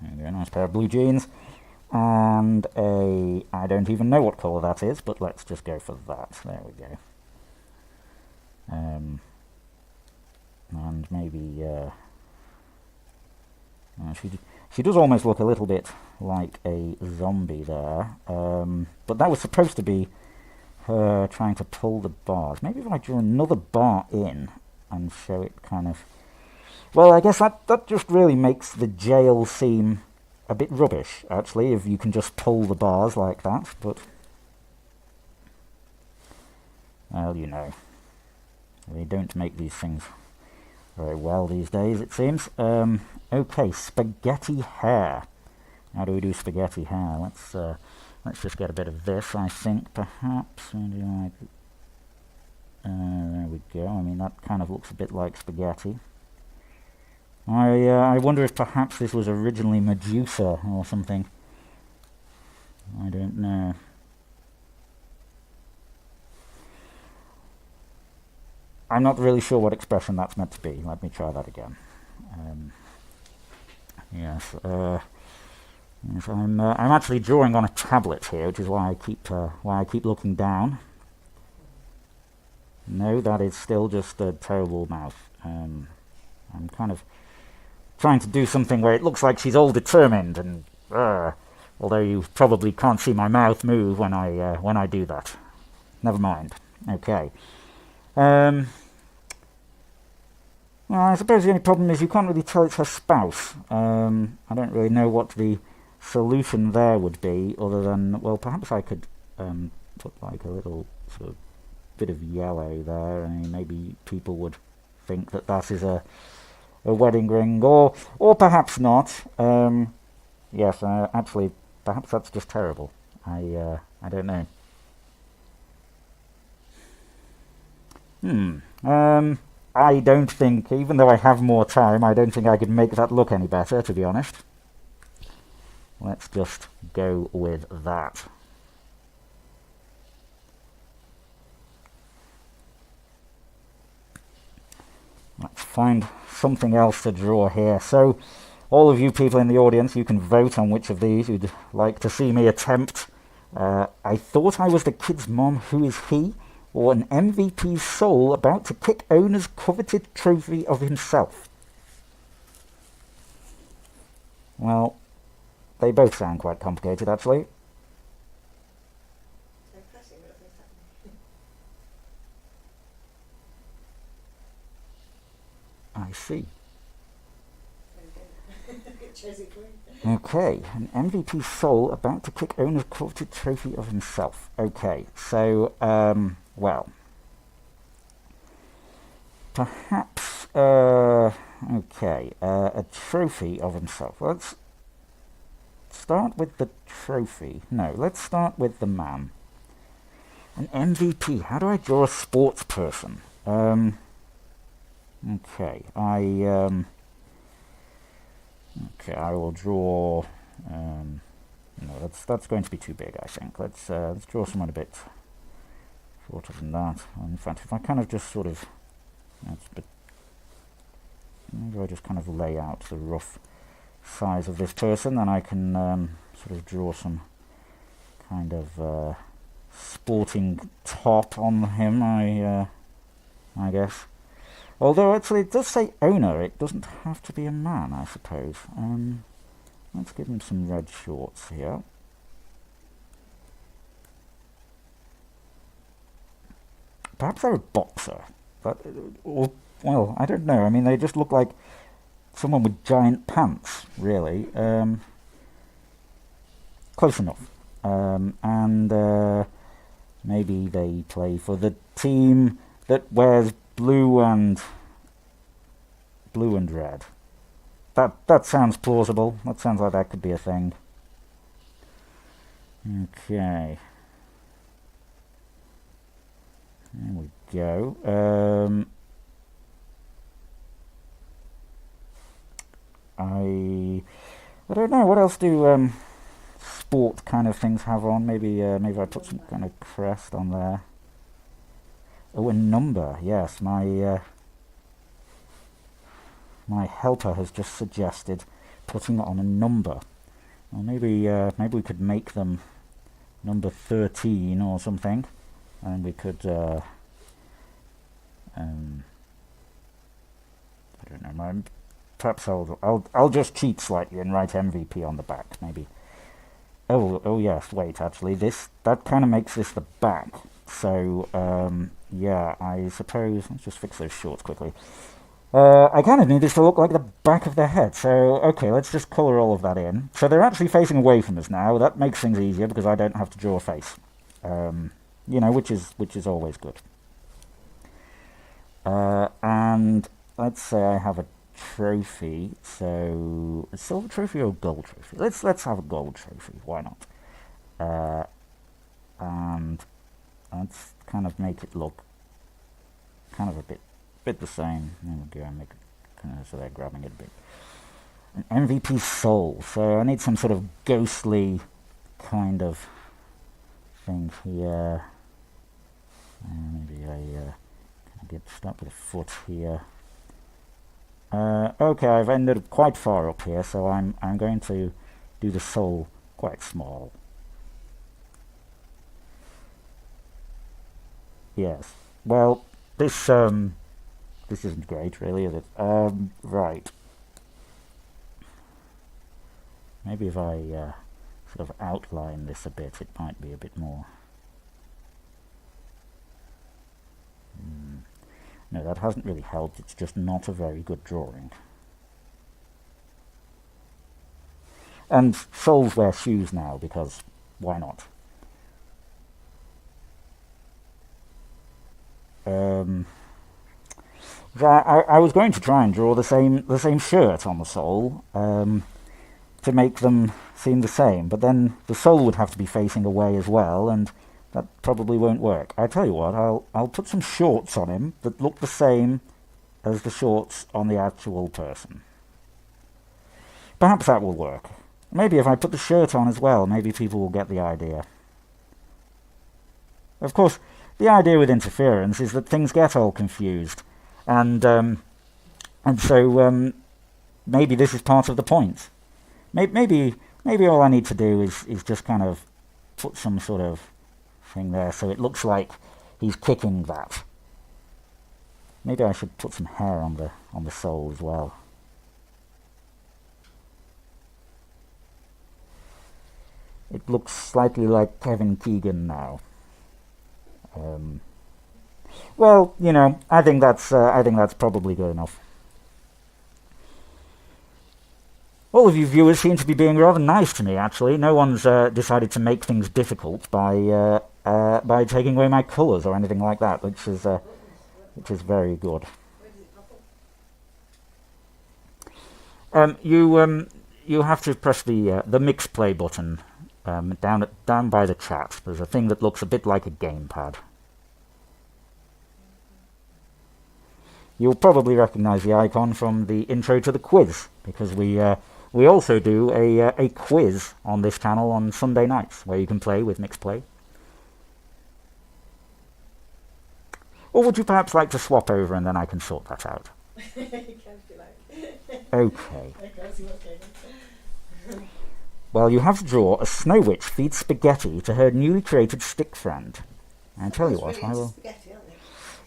There we go, a nice pair of blue jeans. And I don't even know what colour that is, but let's just go for that. There we go. And maybe she does almost look a little bit like a zombie there, but that was supposed to be her trying to pull the bars. Maybe if I draw another bar in and show it kind of... Well, I guess that just really makes the jail seem a bit rubbish, actually, if you can just pull the bars like that, but... Well, you know, they don't make these things very well these days, it seems. Okay, spaghetti hair. How do we do spaghetti hair? Let's just get a bit of this, I think, perhaps. There we go. I mean, that kind of looks a bit like spaghetti. I wonder if perhaps this was originally Medusa or something. I don't know. I'm not really sure what expression that's meant to be. Let me try that again. Yes, I'm actually drawing on a tablet here, which is why I keep looking down. No, that is still just a terrible mouth. I'm kind of trying to do something where it looks like she's all determined, and although you probably can't see my mouth move when I do that. Never mind. Okay. Well, I suppose the only problem is you can't really tell it's her spouse. I don't really know what the solution there would be, other than, well, perhaps I could put like a little sort of bit of yellow there, and maybe people would think that is a wedding ring, or perhaps not. Yes, actually, perhaps that's just terrible. I don't know. I don't think, even though I have more time, I don't think I could make that look any better, to be honest. Let's just go with that. Let's find something else to draw here. So, all of you people in the audience, you can vote on which of these you'd like to see me attempt. I thought I was the kid's mom. Who is he? Or an MVP's soul about to kick owner's coveted trophy of himself. Well, they both sound quite complicated, actually. I see. Okay, an MVP soul about to kick owner's coveted trophy of himself. Okay, so, well, perhaps, okay, a trophy of himself. Let's start with the trophy. No, let's start with the man. An MVP. How do I draw a sports person? Okay, okay, I will draw. No, that's going to be too big, I think. Let's draw someone a bit shorter than that. In fact, if I kind of just sort of, maybe I just kind of lay out the rough size of this person, then I can sort of draw some kind of sporting top on him. I guess. Although, actually, it does say owner. It doesn't have to be a man, I suppose. Let's give him some red shorts here. Perhaps they're a boxer. But, or, well, I don't know. I mean, they just look like someone with giant pants, really. Close enough. And maybe they play for the team that wears blue and red. That sounds plausible. That sounds like that could be a thing. Okay. There we go. I don't know. What else do sport kind of things have on? Maybe I put some kind of crest on there. Oh, a number. Yes, my helper has just suggested putting on a number. Well, maybe we could make them number 13 or something, and we could I don't know. Perhaps I'll just cheat slightly and write MVP on the back. Maybe. Oh yes. Wait. Actually, that kind of makes this the back. So yeah. I suppose let's just fix those shorts quickly. I kind of need this to look like the back of their head. So okay, let's just colour all of that in. So they're actually facing away from us now. That makes things easier because I don't have to draw a face. Which is always good. And let's say I have a trophy. So a silver trophy or a gold trophy? Let's have a gold trophy. Why not? And let's kind of make it look kind of a bit the same. There we go. Make it kind of so they're grabbing it a bit. An MVP soul. So I need some sort of ghostly kind of thing here. Maybe I get stuck with a foot here. Okay, I've ended up quite far up here, so I'm going to do the soul quite small. Yes. Well, this isn't great, really, is it? Right. Maybe if I sort of outline this a bit, it might be a bit more. No, that hasn't really helped. It's just not a very good drawing. And souls wear shoes now, because why not? I was going to try and draw the same shirt on the soul to make them seem the same, but then the soul would have to be facing away as well, and that probably won't work. I tell you what, I'll put some shorts on him that look the same as the shorts on the actual person. Perhaps that will work. Maybe if I put the shirt on as well, maybe people will get the idea. Of course, the idea with interference is that things get all confused, and so maybe this is part of the point. Maybe all I need to do is just kind of put some sort of thing there so it looks like he's kicking that. Maybe I should put some hair on the sole as well. It looks slightly like Kevin Keegan now. Well, I think that's probably good enough. All of you viewers seem to be being rather nice to me, actually. No one's decided to make things difficult by taking away my colours or anything like that, which is very good. You have to press the mix play button down by the chat. There's a thing that looks a bit like a gamepad. You'll probably recognise the icon from the intro to the quiz, because we also do a quiz on this channel on Sunday nights, where you can play with Mixplay. Or would you perhaps like to swap over and then I can sort that out?
You can if you like.
Okay. Well, you have to draw a snow witch feeds spaghetti to her newly created stick friend. I tell you what, I will...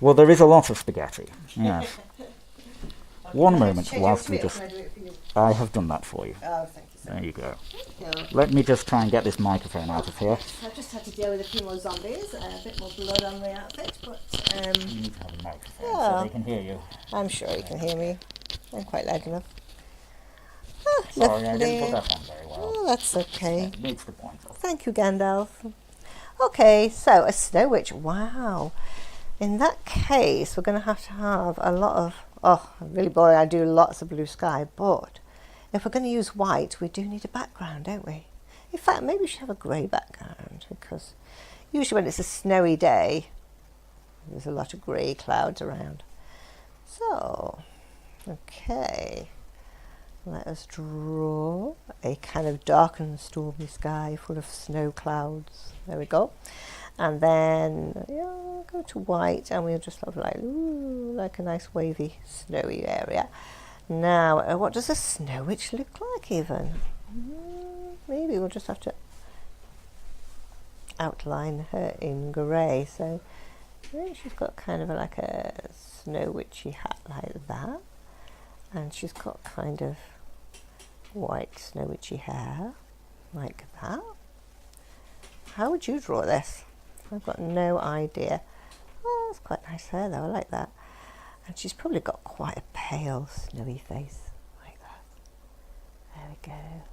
Well, there is a lot of spaghetti, yes. One moment whilst we just... I have done that for you.
Oh, thank you.
There you go.
Thank you.
Let me just try and get this microphone out of here.
I just had to deal with a few more zombies, a bit more blood on the outfit, but
You need to have a microphone
yeah.
so they can hear you.
I'm sure you can hear me. I'm quite loud enough.
Sorry, I didn't put
Lovely.
that on very well.
Oh, that's okay.
It needs the point off.
Thank you, Gandalf. Okay, so a snow witch. Wow. In that case, we're going to have a lot of... Oh, really boring. I do lots of blue sky, but if we're going to use white, we do need a background, don't we? In fact, maybe we should have a grey background, because usually when it's a snowy day, there's a lot of grey clouds around. So, okay. Let us draw a kind of dark and stormy sky full of snow clouds. There we go. And then go to white, and we'll just have like a nice wavy snowy area. Now, what does a snow witch look like even? Maybe we'll just have to outline her in grey. So maybe she's got kind of like a snow witchy hat like that. And she's got kind of white snow witchy hair like that. How would you draw this? I've got no idea. Oh, that's quite nice hair though, I like that. And she's probably got quite a pale snowy face like that. There we go.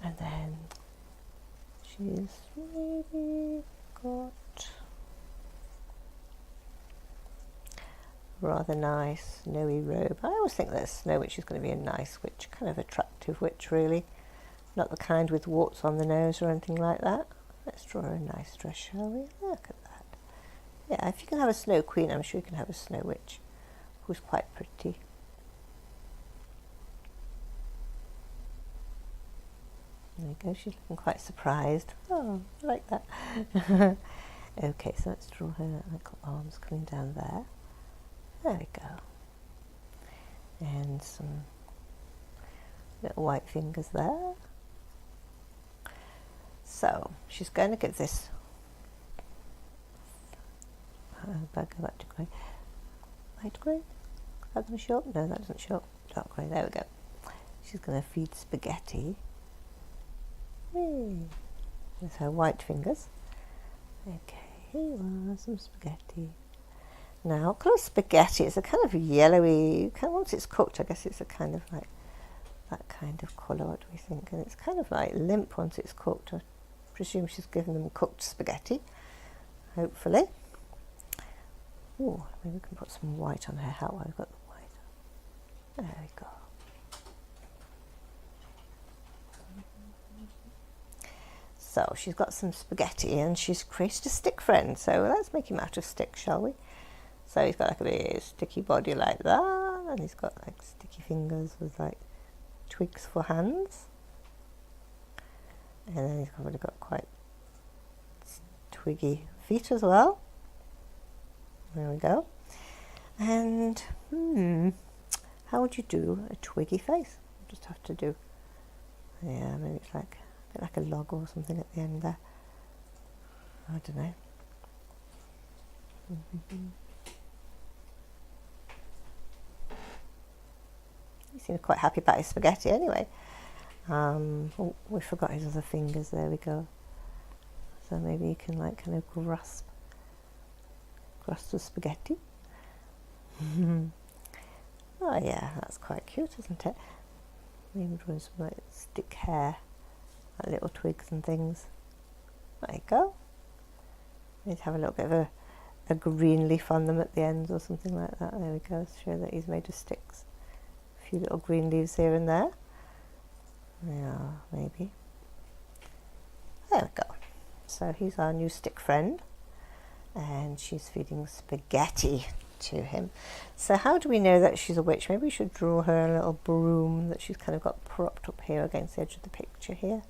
And then she's maybe got rather nice snowy robe. I always think that a snow witch is going to be a nice witch, kind of attractive witch really. Not the kind with warts on the nose or anything like that. Let's draw a nice dress, shall we? Look at that. Yeah, if you can have a snow queen, I'm sure you can have a snow witch who's quite pretty. There we go, she's looking quite surprised. Oh, I like that. Okay, so let's draw her little arms coming down there. There we go. And some little white fingers there. So she's going to give this. Go back to grey. Light grey? Is that going to show up? No, that doesn't show up. Dark grey. There we go. She's going to feed spaghetti. Whee. With her white fingers. Okay, here you are, some spaghetti. Now, colour spaghetti is a kind of yellowy. Once it's cooked, I guess it's a kind of like that kind of colour. What do we think? And it's kind of like limp once it's cooked. I presume she's given them cooked spaghetti, hopefully. Oh, maybe we can put some white on her hat while we've got the white. There we go. So she's got some spaghetti and she's created a stick friend. So let's make him out of sticks, shall we? So he's got like a big sticky body like that, and he's got like sticky fingers with like twigs for hands. And then he's probably got quite twiggy feet as well. There we go. And how would you do a twiggy face? You just have to do, yeah, maybe it's like a bit like a log or something at the end there. I don't know. He seems quite happy about his spaghetti anyway. Oh, we forgot his other fingers. There we go. So maybe you can like kind of grasp the spaghetti. Oh yeah, that's quite cute, isn't it? Maybe drawing some like stick hair, like little twigs and things. There you go. Need to have a little bit of a green leaf on them at the ends or something like that. There we go. Show that he's made of sticks. A few little green leaves here and there. Yeah, maybe. There we go. So he's our new stick friend, and she's feeding spaghetti to him. So how do we know that she's a witch? Maybe we should draw her a little broom that she's kind of got propped up here against the edge of the picture here.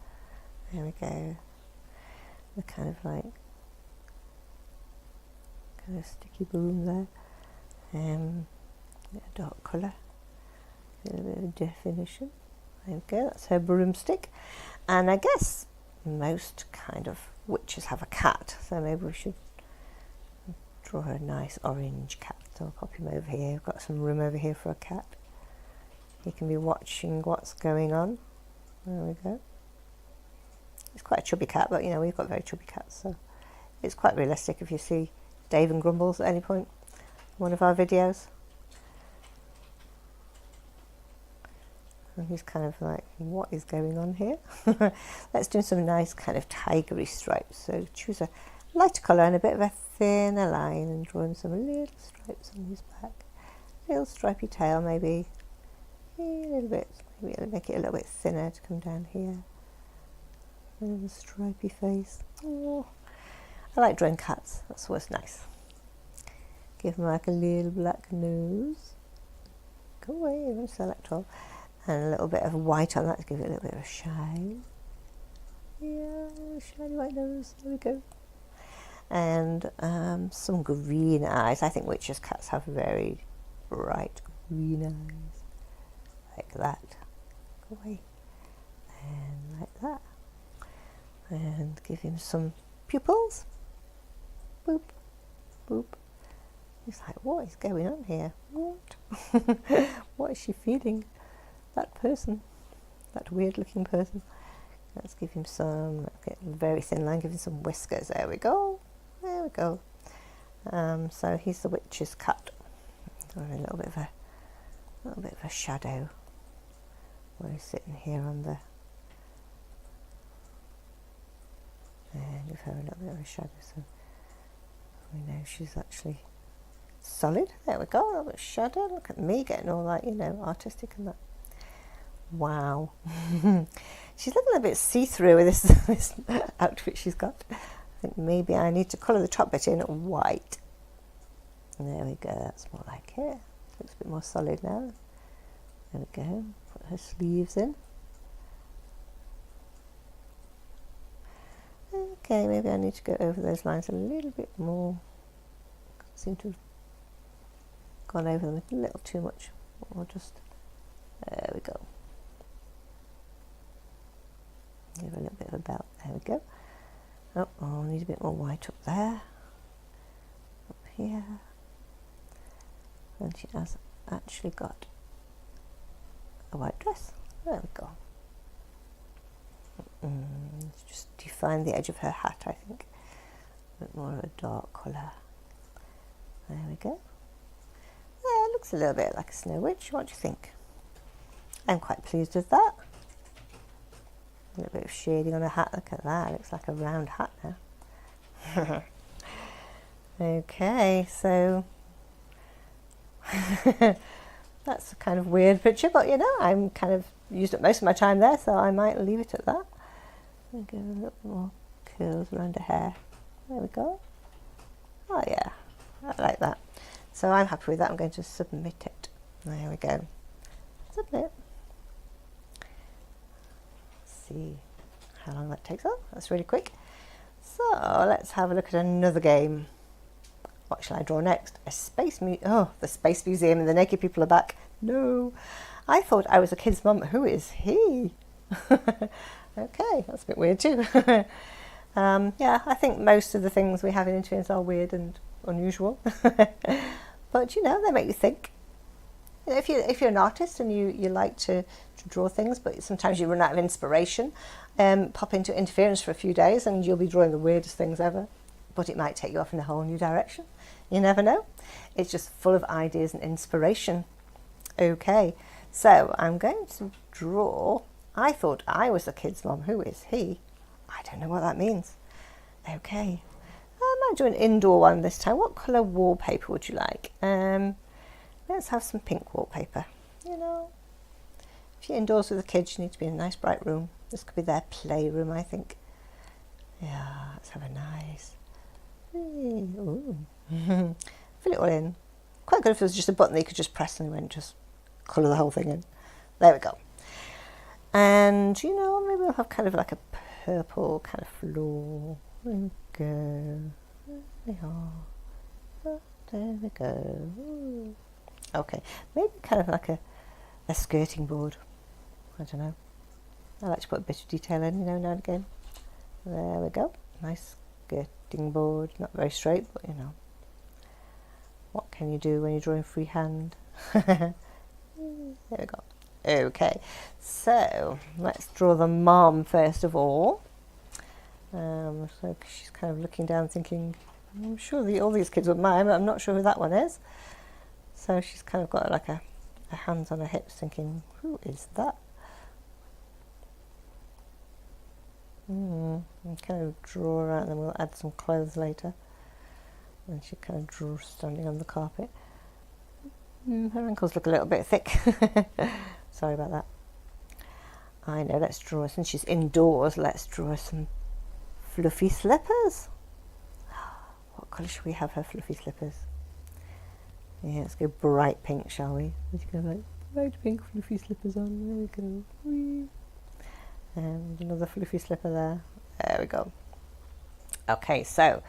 There we go. The kind of like kind of sticky broom there. A dark colour. A bit of definition. There we go, that's her broomstick. And I guess most kind of witches have a cat, so maybe we should draw her a nice orange cat. So I'll pop him over here. We've got some room over here for a cat. He can be watching what's going on. There we go. It's quite a chubby cat, but you know, we've got very chubby cats, so it's quite realistic if you see Dave and Grumbles at any point in one of our videos. And he's kind of like, what is going on here? Let's do some nice kind of tigery stripes. So choose a lighter colour and a bit of a thinner line and draw in some little stripes on his back. Little stripy tail maybe. A little bit, maybe it'll make it a little bit thinner to come down here. A little stripy face. Oh, I like drawing cats, that's always nice. Give him like a little black nose. Go away, even select all. And a little bit of white on that to give it a little bit of a shine. Yeah, shiny white nose, there we go. And some green eyes. I think witches' cats have very bright green eyes. Like that. Go away. And like that. And give him some pupils. Boop, boop. He's like, what is going on here? What? What is she feeling? That person, that weird looking person. Let's give him some, get a very thin line, give him some whiskers. There we go. There we go. So he's the witch's cat. A little bit of a shadow where he's sitting here on the. And give her a little bit of a shadow so we know she's actually solid. There we go. A little bit of shadow. Look at me getting all that, you know, artistic and that. Wow. She's looking a bit see-through with this outfit she's got. I think maybe I need to colour the top bit in white. And there we go, that's more like it. Looks a bit more solid now. There we go, put her sleeves in. Okay, maybe I need to go over those lines a little bit more. Seem to have gone over them a little too much. Or just, there we go. Give her a little bit of a belt. There we go. Oh, I'll need a bit more white up there. Up here. And she has actually got a white dress. There we go. Just define the edge of her hat, I think. A bit more of a dark colour. There we go. Yeah, it looks a little bit like a snow witch. What do you think? I'm quite pleased with that. A little bit of shading on her hat. Look at that. It looks like a round hat now. Okay, so that's a kind of weird picture, but you know, I'm kind of used up most of my time there, so I might leave it at that. I'll give a little more curls around her hair. There we go. Oh yeah, I like that. So I'm happy with that. I'm going to submit it. There we go. Submit. See how long that takes. Oh, that's really quick. So let's have a look at another game. What shall I draw next? The Space Museum and the naked people are back. No, I thought I was a kid's mum. Who is he? Okay, that's a bit weird too. Yeah, I think most of the things we have in interference are weird and unusual. But you know, they make you think. You know, if you're an artist and you like to draw things, but sometimes you run out of inspiration, pop into interference for a few days and you'll be drawing the weirdest things ever. But it might take you off in a whole new direction. You never know. It's just full of ideas and inspiration. Okay, so I'm going to draw. I thought I was a kid's mom. Who is he? I don't know what that means. Okay, I might do an indoor one this time. What colour wallpaper would you like? Let's have some pink wallpaper. You know, if you're indoors with the kids, you need to be in a nice bright room. This could be their playroom, I think. Yeah, let's have a nice. Ooh. Fill it all in. Quite good if it was just a button that you could just press and then just colour the whole thing in. There we go. And you know, maybe we'll have kind of like a purple kind of floor. There we go. There we are. Oh, there we go. Ooh. Okay, maybe kind of like a skirting board. I don't know. I like to put a bit of detail in, you know, now and again. There we go. Nice skirting board. Not very straight, but you know. What can you do when you're drawing freehand? There we go. Okay, so let's draw the mom first of all. So she's kind of looking down thinking, I'm sure all these kids were mine, but I'm not sure who that one is. So she's kind of got like a hands on her hips thinking, who is that? And kind of draw her out, and then we'll add some clothes later. And she kind of draws standing on the carpet. Her ankles look a little bit thick. Sorry about that. I know, let's draw, since she's indoors, let's draw some fluffy slippers. What colour should we have her fluffy slippers? Yeah, let's go bright pink, shall we? Let's go like bright pink fluffy slippers on. There we go. Whee. And another fluffy slipper there. There we go. Okay, so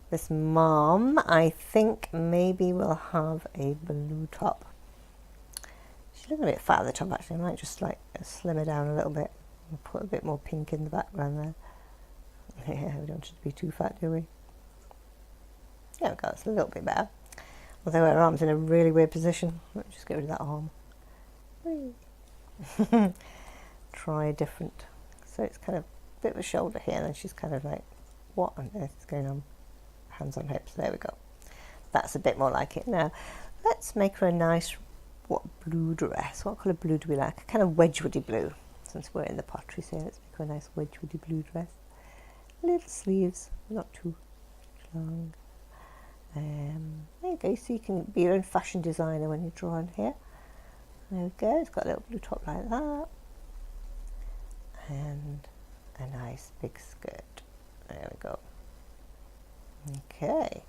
this mom, I think maybe we'll have a blue top. She's looking a bit fat at the top actually. I might just like slim her down a little bit and put a bit more pink in the background there. Yeah, we don't want it to be too fat, do we? There we go, it's a little bit better. Although her arm's in a really weird position. Let's just get rid of that arm. Try a different. So it's kind of a bit of a shoulder here, and then she's kind of like, what on earth is going on? Hands on hips, there we go. That's a bit more like it. Now, let's make her a nice, blue dress? What colour blue do we like? A kind of Wedgwoody blue. Since we're in the pottery, so let's make her a nice Wedgwoody blue dress. Little sleeves, not too long. There you go, so you can be your own fashion designer when you're drawing here. There we go, it's got a little blue top like that. And a nice big skirt. There we go. Okay.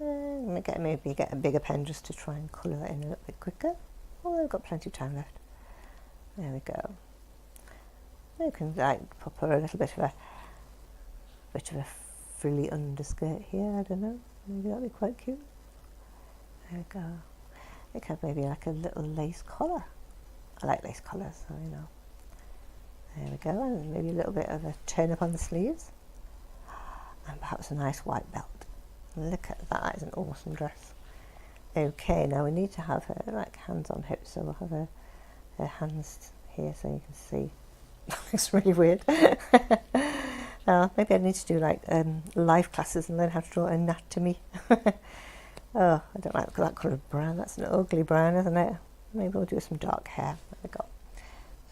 Maybe get a bigger pen just to try and colour that in a little bit quicker. Although we've got plenty of time left. There we go. You can like pop her a little bit of a frilly underskirt here, I don't know. Maybe that'd be quite cute. There we go. It could maybe like a little lace collar. I like lace collars, so you know. There we go, and maybe a little bit of a turn up on the sleeves. And perhaps a nice white belt. Look at that, that is an awesome dress. Okay, now we need to have her like hands on hips, so we'll have her hands here so you can see. It's really weird. Maybe I need to do like life classes and learn how to draw anatomy. Oh, I don't like that colour of brown. That's an ugly brown, isn't it? Maybe we'll do some dark hair. There we go.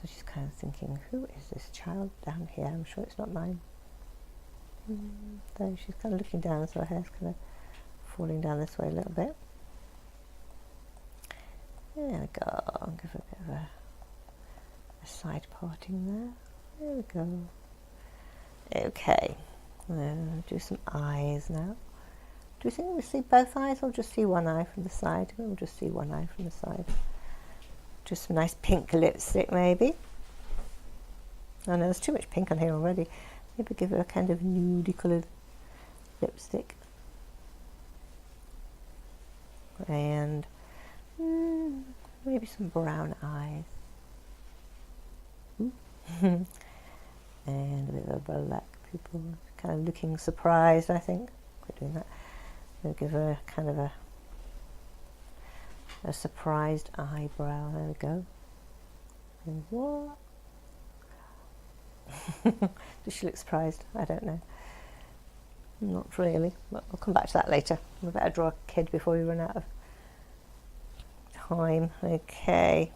So she's kind of thinking, who is this child down here? I'm sure it's not mine. So she's kind of looking down, so her hair's kind of falling down this way a little bit. There we go. I'll give her a bit of a side parting there. There we go. Okay. Do some eyes now. Do you think we'll see both eyes or just see one eye from the side? We'll just see one eye from the side. Just some nice pink lipstick maybe. Oh no, there's too much pink on here already. Maybe give her a kind of nudie coloured lipstick. And maybe some brown eyes. And a bit of a black pupil. Kind of looking surprised, I think. Quit doing that. We'll give her kind of a surprised eyebrow. There we go. And what? Does she look surprised? I don't know. Not really, but we'll come back to that later. We better draw a kid before we run out of time. Okay.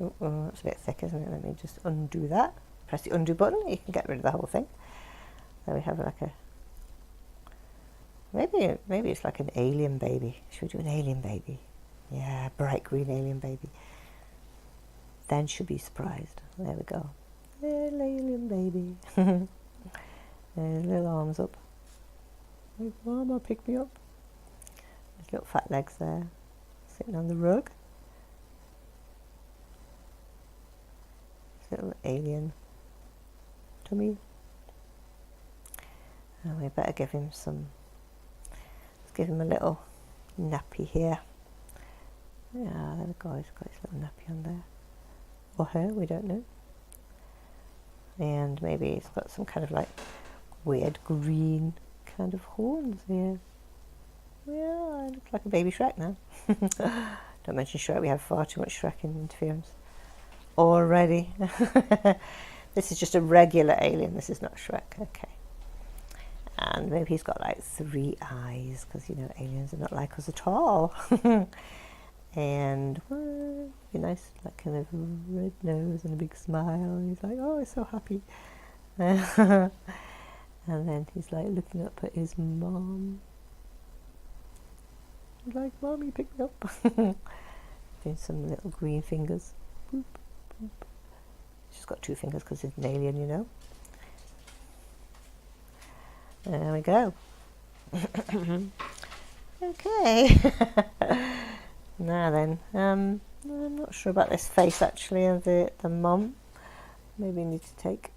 Oh, that's a bit thick, isn't it? Let me just undo that. Press the undo button, you can get rid of the whole thing. There we have like a... Maybe it's like an alien baby. Should we do an alien baby? Yeah, bright green alien baby. Then she'll be surprised. There we go. Little alien baby. There's little arms up. Like, Mama, pick me up. There's little fat legs there, sitting on the rug. Little alien tummy. And we better give him some, let's give him a little nappy here. Yeah, there we go, he's got his little nappy on there. Or her, we don't know. And maybe he's got some kind of like weird green kind of horns here. Yeah, I look like a baby Shrek now. Don't mention Shrek, we have far too much Shrek in Interference already. This is just a regular alien, this is not Shrek, okay. And maybe he's got like 3 eyes, because you know aliens are not like us at all. And be nice, like kind of red nose and a big smile. And he's like, oh, he's so happy. And then he's like looking up at his mom. He's like, Mommy, pick me up. Doing some little green fingers. Boop, boop. She's got 2 fingers because he's an alien, you know. There we go. Okay. Now then, I'm not sure about this face actually of the mum. Maybe I need to take.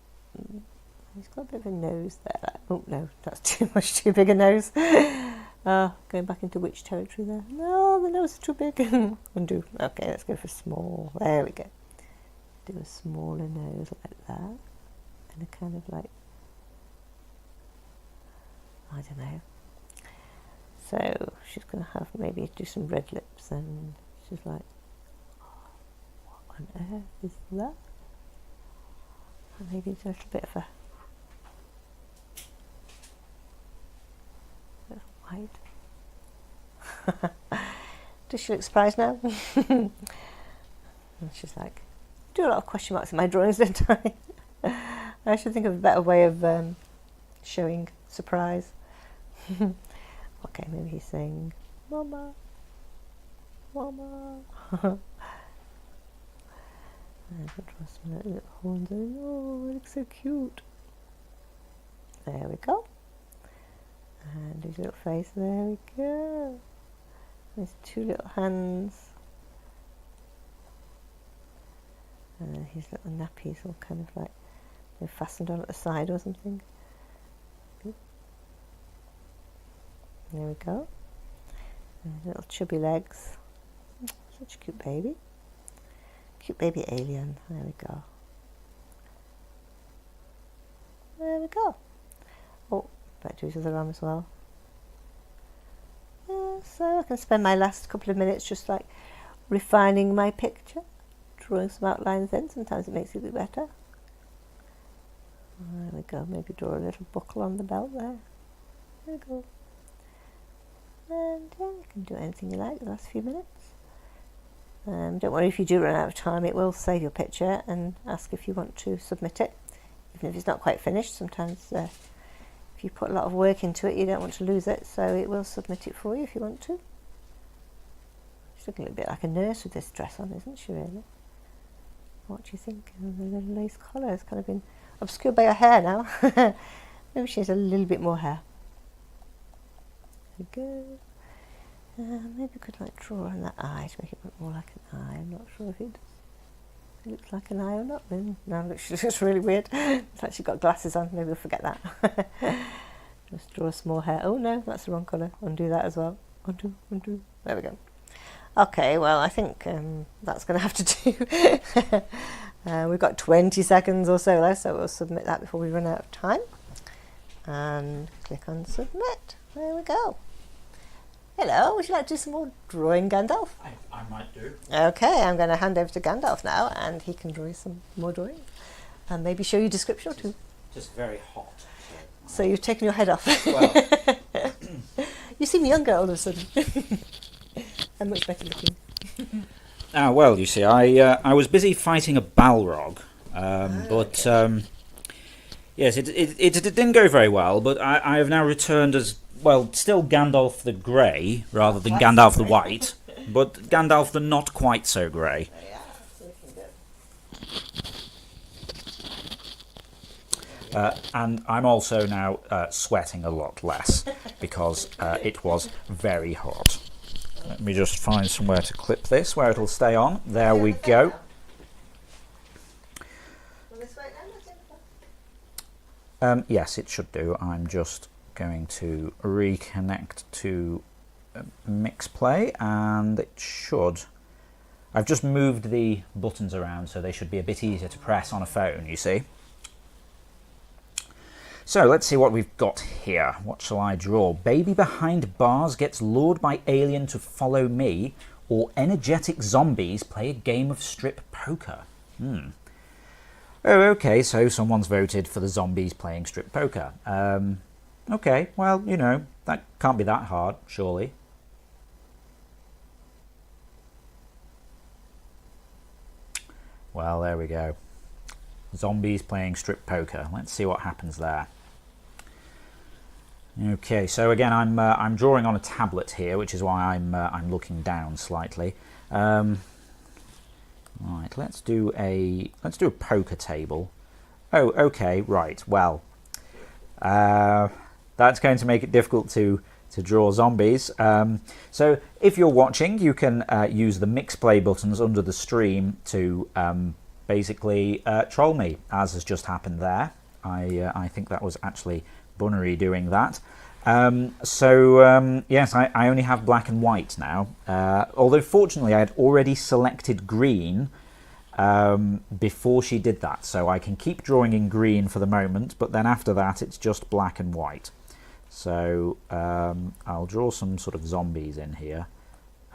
He's got a bit of a nose there. Like, oh no, that's too much too big a nose. Going back into witch territory there. No, the nose is too big. Undo. Okay, let's go for small. There we go. Do a smaller nose like that, and a kind of like, I don't know. So she's going to have maybe do some red lips, and she's like, oh, what on earth is that? And maybe a little bit of white. Does she look surprised now? And she's like, do a lot of question marks in my drawings, don't I? I should think of a better way of showing surprise. Okay, maybe he's saying, Mama, Mama. And I'll draw some little horns in. Oh, it looks so cute. There we go. And his little face, there we go. His 2 little hands. And his little nappies all kind of like they're fastened on at the side or something. There we go. And little chubby legs. Such a cute baby. Cute baby alien. There we go. There we go. Oh, back to his other arm as well. Yeah, so I can spend my last couple of minutes just like refining my picture, drawing some outlines in. Sometimes it makes it look better. There we go. Maybe draw a little buckle on the belt there. There we go. And yeah, you can do anything you like the last few minutes. Don't worry if you do run out of time, it will save your picture and ask if you want to submit it, even if it's not quite finished. Sometimes if you put a lot of work into it, you don't want to lose it, so it will submit it for you if you want to. She's looking a little bit like a nurse with this dress on, isn't she, really? What do you think? And the little lace collar has kind of been obscured by her hair now. Maybe she has a little bit more hair. There we go. Maybe we could like draw on that eye to make it look more like an eye. I'm not sure if it looks like an eye or not. Then no, it looks really weird. It's like she's got glasses on. Maybe we'll forget that. Just draw some more hair. Oh no, that's the wrong colour. Undo that as well. Undo, undo. There we go. Okay, well I think that's going to have to do. We've got 20 seconds or so left, so we'll submit that before we run out of time. And click on submit. There we go. Hello, would you like to do some more drawing, Gandalf?
I might do.
Okay, I'm going to hand over to Gandalf now, and he can draw you some more drawing. And maybe show you a description or two.
Just very hot.
So you've taken your head off.
Well.
You seem younger all of a sudden. And much better looking.
Well, you see, I was busy fighting a Balrog, but yes, it didn't go very well, but I have now returned as, well, still Gandalf the Grey, rather than Gandalf the White, but Gandalf the not quite so grey. And I'm also now sweating a lot less, because it was very hot. Let me just find somewhere to clip this, where it'll stay on. There we go. Yes, it should do. I'm just going to reconnect to mix play, and it should. I've just moved the buttons around so they should be a bit easier to press on a phone, you see. So let's see what we've got here. What shall I draw? Baby behind bars gets lured by alien to follow me, or energetic zombies play a game of strip poker. Oh, okay, so someone's voted for the zombies playing strip poker. Okay, well, you know, that can't be that hard, surely. Well, there we go. Zombies playing strip poker. Let's see what happens there. Okay, so again, I'm drawing on a tablet here, which is why I'm looking down slightly. Right, let's do a poker table. Oh, okay, right. Well, that's going to make it difficult to draw zombies. So if you're watching, you can use the mix play buttons under the stream to basically troll me, as has just happened there. I think that was actually Bunnery doing that. Yes, I only have black and white now, although fortunately I had already selected green before she did that, so I can keep drawing in green for the moment, but then after that it's just black and white. So I'll draw some sort of zombies in here.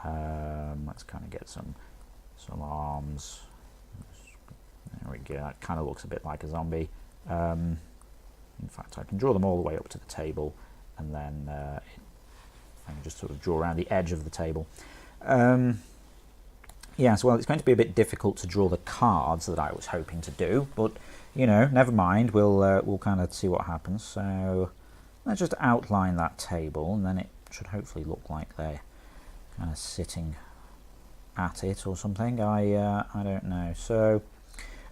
Let's kind of get some arms. There we go, that kind of looks a bit like a zombie. In fact, I can draw them all the way up to the table, and then I can just sort of draw around the edge of the table. Yes, well, it's going to be a bit difficult to draw the cards that I was hoping to do, but, you know, never mind, we'll kind of see what happens. So let's just outline that table, and then it should hopefully look like they're kind of sitting at it or something. I don't know. So,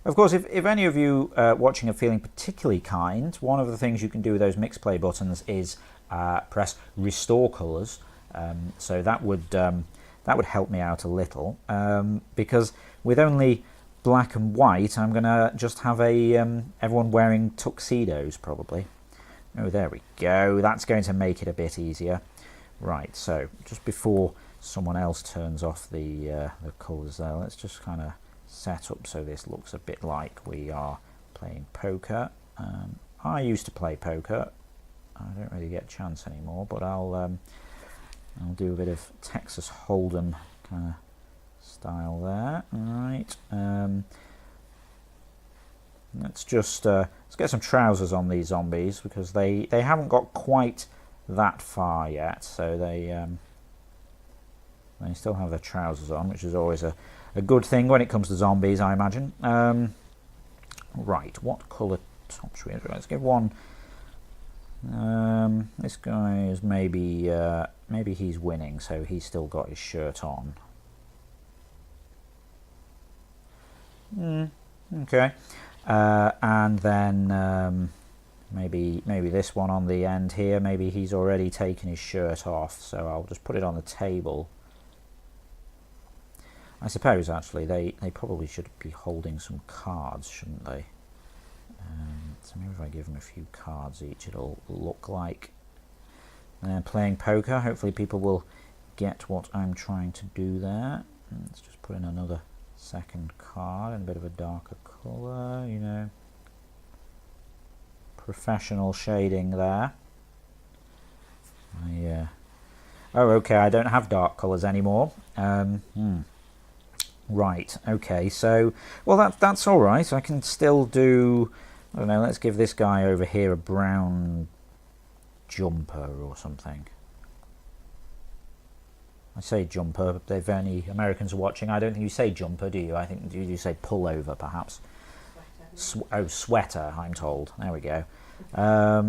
of course, if any of you watching are feeling particularly kind, one of the things you can do with those mix play buttons is press restore colours. So that would help me out a little, because with only black and white, I'm going to just have everyone wearing tuxedos probably. Oh, there we go. That's going to make it a bit easier. Right, so just before someone else turns off the colours there, let's just kind of set up so this looks a bit like we are playing poker. I used to play poker. I don't really get a chance anymore, but I'll do a bit of Texas Hold'em kind of style there. Alright. Let's get some trousers on these zombies, because they haven't got quite that far yet, so they still have their trousers on, which is always a good thing when it comes to zombies, I imagine. Right, what colour top should we have? Let's give one. This guy is maybe he's winning, so he's still got his shirt on. Okay, and then maybe this one on the end here. Maybe he's already taken his shirt off, so I'll just put it on the table. I suppose actually they probably should be holding some cards, shouldn't they? So maybe if I give them a few cards each, it'll look like they're playing poker. Hopefully people will get what I'm trying to do there. Let's just put in another second card in a bit of a darker colour, you know. Professional shading there. Oh, okay, I don't have dark colours anymore. Right, okay, so, well, that's all right. I can still do, I don't know, let's give this guy over here a brown jumper or something. I say jumper, but if any Americans are watching, I don't think you say jumper, do you? I think you say pullover, perhaps. Sweater. Sweater, I'm told. There we go. I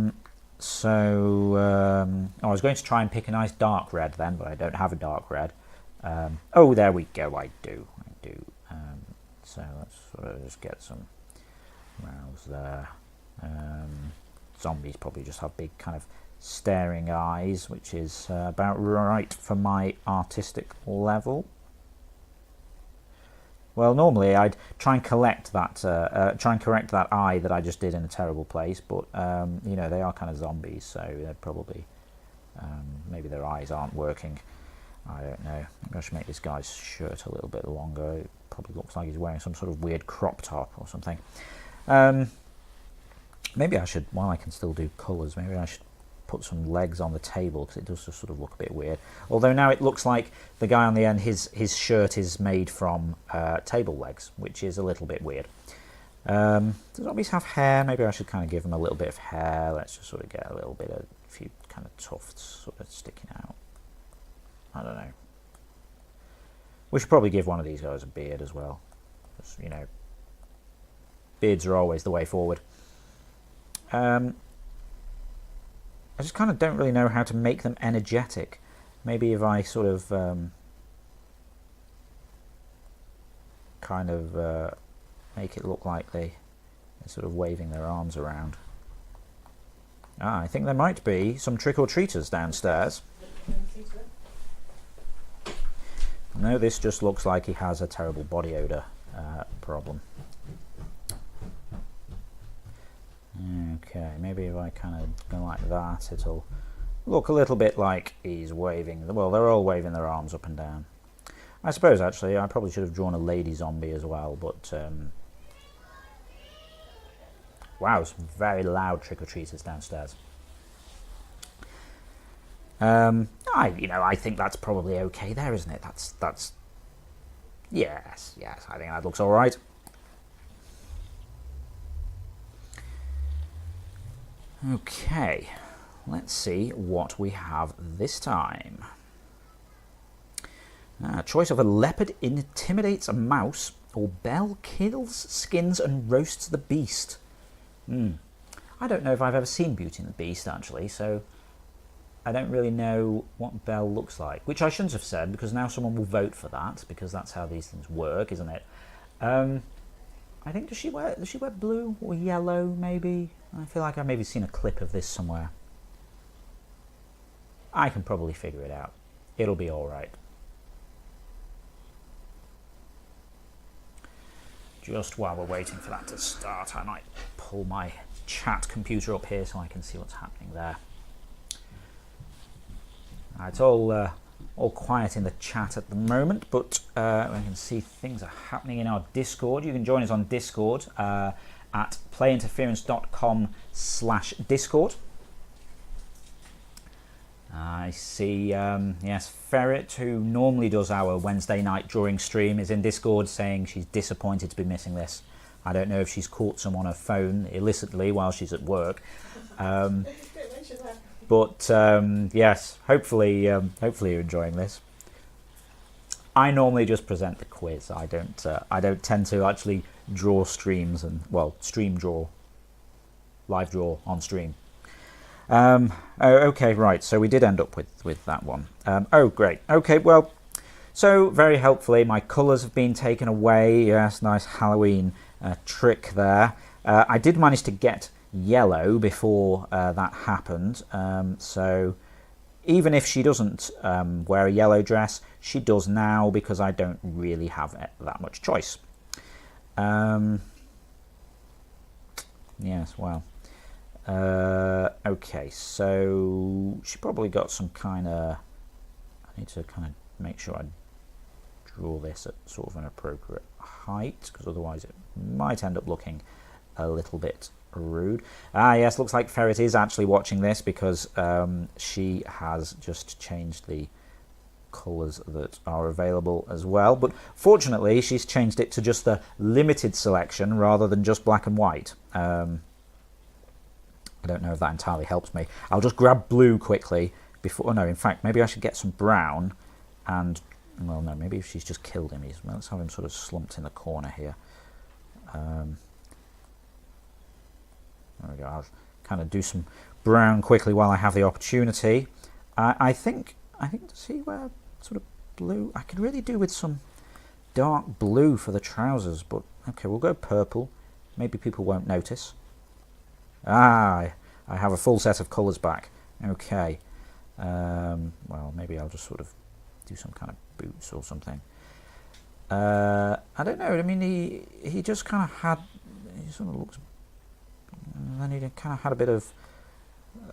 was going to try and pick a nice dark red then, but I don't have a dark red. Oh, there we go, I do. So let's sort of just get some rows there. Zombies probably just have big kind of staring eyes, which is about right for my artistic level. Well, normally I'd try and correct that eye that I just did in a terrible place, but you know, they are kind of zombies, so they're probably maybe their eyes aren't working. I don't know. Maybe I should make this guy's shirt a little bit longer. It probably looks like he's wearing some sort of weird crop top or something. Maybe I should, while I can still do colours, maybe I should put some legs on the table, because it does just sort of look a bit weird. Although now it looks like the guy on the end, his shirt is made from table legs, which is a little bit weird. Does zombies have hair? Maybe I should kind of give them a little bit of hair. Let's just sort of get a few kind of tufts sort of sticking out. I don't know. We should probably give one of these guys a beard as well. Just, you know, beards are always the way forward. I just kind of don't really know how to make them energetic. Maybe if I sort of make it look like they're sort of waving their arms around. I think there might be some trick-or-treaters downstairs. No, this just looks like he has a terrible body odour problem. Okay, maybe if I kind of go like that, it'll look a little bit like he's waving. Well, they're all waving their arms up and down. I suppose, actually, I probably should have drawn a lady zombie as well, but... wow, some very loud trick-or-treaters downstairs. I think that's probably okay there, isn't it? That's... Yes, I think that looks all right. Okay, let's see what we have this time. Choice of a leopard intimidates a mouse, or Belle kills, skins and roasts the beast. I don't know if I've ever seen Beauty and the Beast, actually, so I don't really know what Belle looks like, which I shouldn't have said, because now someone will vote for that, because that's how these things work, isn't it? I think, does she wear blue or yellow, maybe? I feel like I've maybe seen a clip of this somewhere. I can probably figure it out. It'll be all right. Just while we're waiting for that to start, I might pull my chat computer up here so I can see what's happening there. It's all quiet in the chat at the moment, but I can see things are happening in our Discord. You can join us on Discord at playinterference.com/Discord. I see, yes, Ferret, who normally does our Wednesday night drawing stream, is in Discord saying she's disappointed to be missing this. I don't know if she's caught some on her phone illicitly while she's at work. But yes, hopefully you're enjoying this. I normally just present the quiz. I don't tend to actually draw streams and live draw on stream. Okay, right. So we did end up with that one. Oh, great. Okay, well, so very helpfully, my colours have been taken away. Yes, nice Halloween trick there. I did manage to get yellow before that happened. So even if she doesn't wear a yellow dress, she does now, because I don't really have that much choice. Yes, well. Okay, so she probably got some kind of... I need to kind of make sure I draw this at sort of an appropriate height, because otherwise it might end up looking a little bit rude. Yes, looks like Ferret is actually watching this, because she has just changed the colours that are available as well. But fortunately, she's changed it to just the limited selection rather than just black and white. I don't know if that entirely helps me. I'll just grab blue quickly before... Oh, no, in fact, maybe I should get some brown and... Well, no, maybe if she's just killed him. Let's have him sort of slumped in the corner here. There we go. I'll kind of do some brown quickly while I have the opportunity. I think to see where sort of blue... I could really do with some dark blue for the trousers, but... Okay, we'll go purple. Maybe people won't notice. I have a full set of colours back. Okay. Well, maybe I'll just sort of do some kind of boots or something. I don't know. I mean, he just kind of had... He sort of looks... And then he kind of had a bit of...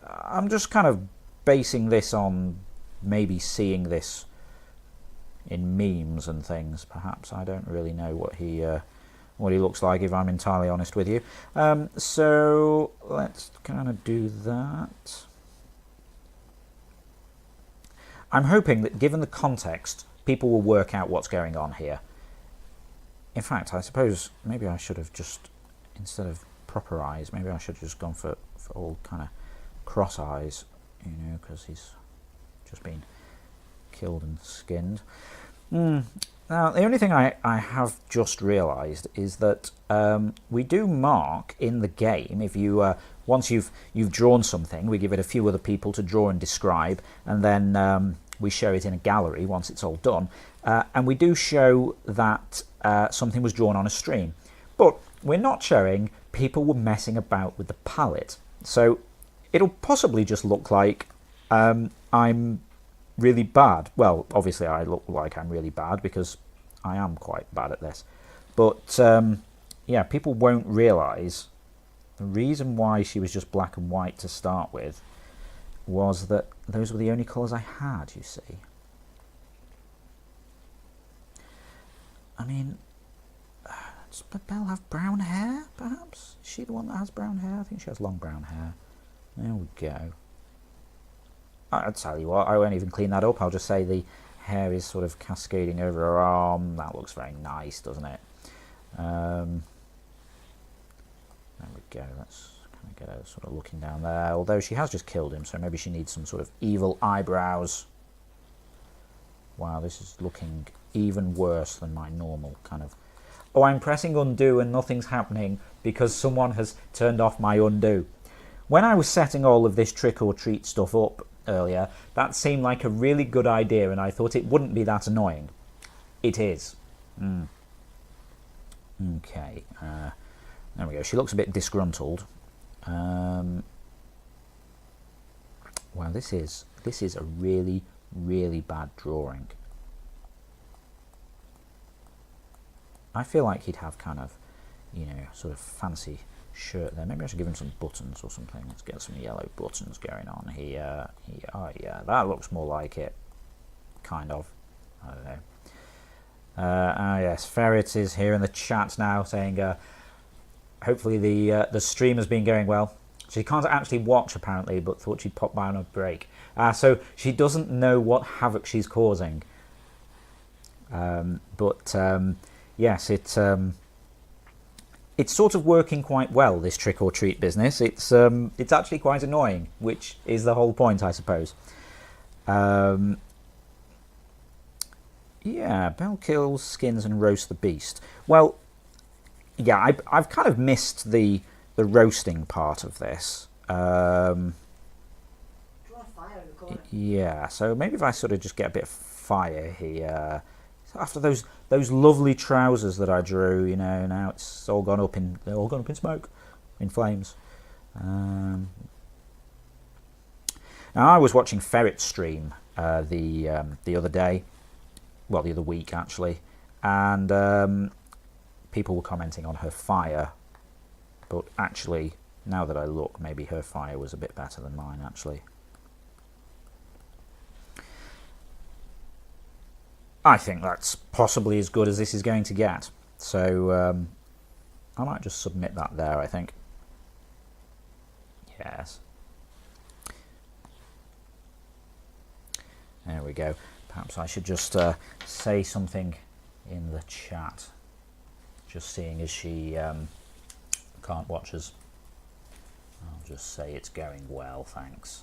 I'm just kind of basing this on maybe seeing this in memes and things, perhaps. I don't really know what he what he looks like, if I'm entirely honest with you. So let's kind of do that. I'm hoping that given the context, people will work out what's going on here. In fact, I suppose maybe I should have just, instead of proper eyes, maybe I should have just gone for all kind of cross eyes, you know, because he's just been killed and skinned. Now, the only thing I have just realised is that we do mark in the game, if you once you've drawn something, we give it a few other people to draw and describe, and then we show it in a gallery once it's all done, and we do show that something was drawn on a stream. But we're not showing people were messing about with the palette. So it'll possibly just look like I'm really bad. Well, obviously I look like I'm really bad because I am quite bad at this. But yeah, people won't realise the reason why she was just black and white to start with was that those were the only colours I had, you see. I mean, does Belle have brown hair, perhaps? Is she the one that has brown hair? I think she has long brown hair. There we go. I'll tell you what, I won't even clean that up. I'll just say the hair is sort of cascading over her arm. That looks very nice, doesn't it? There we go. Let's kind of get her sort of looking down there. Although she has just killed him, so maybe she needs some sort of evil eyebrows. Wow, this is looking even worse than my normal kind of... Oh, I'm pressing undo and nothing's happening because someone has turned off my undo. When I was setting all of this trick-or-treat stuff up earlier, that seemed like a really good idea, and I thought it wouldn't be that annoying. It is. Okay, there we go. She looks a bit disgruntled. Well, this is a really, really bad drawing. I feel like he'd have kind of, you know, sort of fancy shirt there. Maybe I should give him some buttons or something. Let's get some yellow buttons going on here. Oh yeah, that looks more like it. Kind of. I don't know. Ah yes, Ferret is here in the chat now saying hopefully the stream has been going well. She can't actually watch apparently, but thought she'd pop by on a break. So she doesn't know what havoc she's causing. Yes, it's sort of working quite well, this trick-or-treat business. It's actually quite annoying, which is the whole point, I suppose. Yeah, Belle kills, skins, and roasts the beast. Well, yeah, I've kind of missed the roasting part of this.
Draw a fire in the corner.
Yeah, so maybe if I sort of just get a bit of fire here. After those lovely trousers that I drew, you know, now it's all gone up in smoke, in flames. Now I was watching Ferret's stream the other day, well, the other week actually, and people were commenting on her fire, but actually, now that I look, maybe her fire was a bit better than mine actually. I think that's possibly as good as this is going to get. So I might just submit that there, I think. Yes. There we go. Perhaps I should just say something in the chat. Just seeing as she can't watch us. I'll just say it's going well, thanks.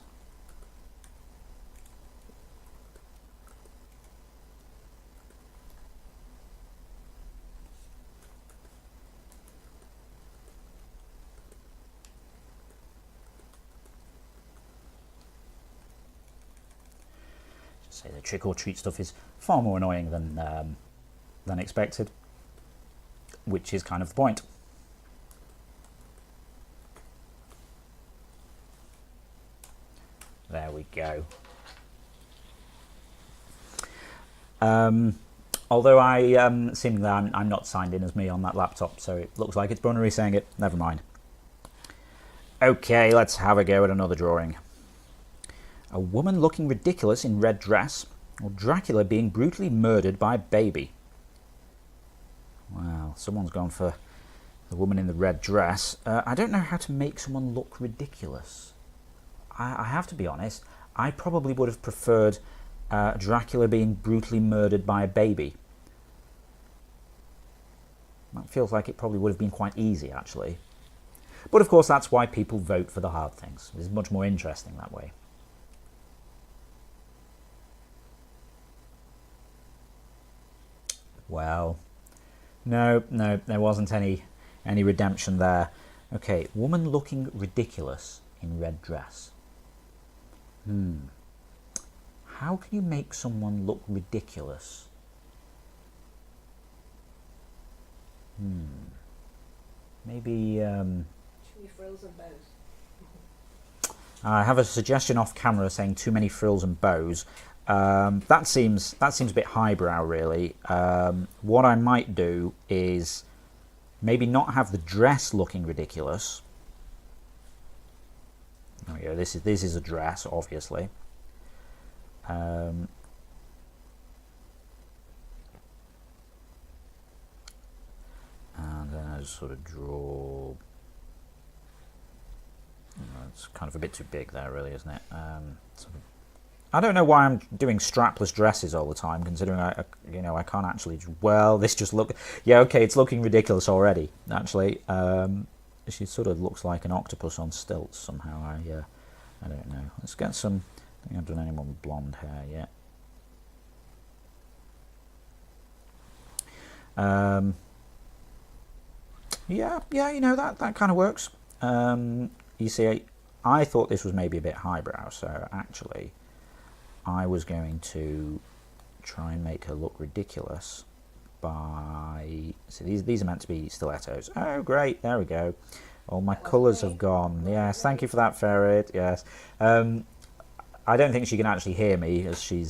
Say the trick-or-treat stuff is far more annoying than expected, which is kind of the point. There we go. Although seemingly I'm not signed in as me on that laptop, so it looks like it's Bunnery saying it. Never mind. Okay, let's have a go at another drawing. A woman looking ridiculous in red dress, or Dracula being brutally murdered by a baby. Wow, someone's gone for the woman in the red dress. I don't know how to make someone look ridiculous. I have to be honest, I probably would have preferred Dracula being brutally murdered by a baby. That feels like it probably would have been quite easy, actually. But of course, that's why people vote for the hard things. It's much more interesting that way. Well, no, there wasn't any redemption there. Okay, woman looking ridiculous in red dress. How can you make someone look ridiculous? Maybe
Too many frills and bows.
I have a suggestion off camera saying too many frills and bows. That seems a bit highbrow, really. What I might do is maybe not have the dress looking ridiculous. Oh yeah, this is a dress, obviously. And then I just sort of draw. It's kind of a bit too big there, really, isn't it? I don't know why I'm doing strapless dresses all the time, considering I can't actually. Well, this just look. Yeah, okay, it's looking ridiculous already. Actually, she sort of looks like an octopus on stilts somehow. I don't know. Let's get some. I think I've done anyone with blonde hair yet. Yeah, that kind of works. You see, I thought this was maybe a bit highbrow, so actually I was going to try and make her look ridiculous by... See, these are meant to be stilettos. Oh, great, there we go. All my colours have gone. Yes, thank you for that, Ferret, yes. I don't think she can actually hear me, as she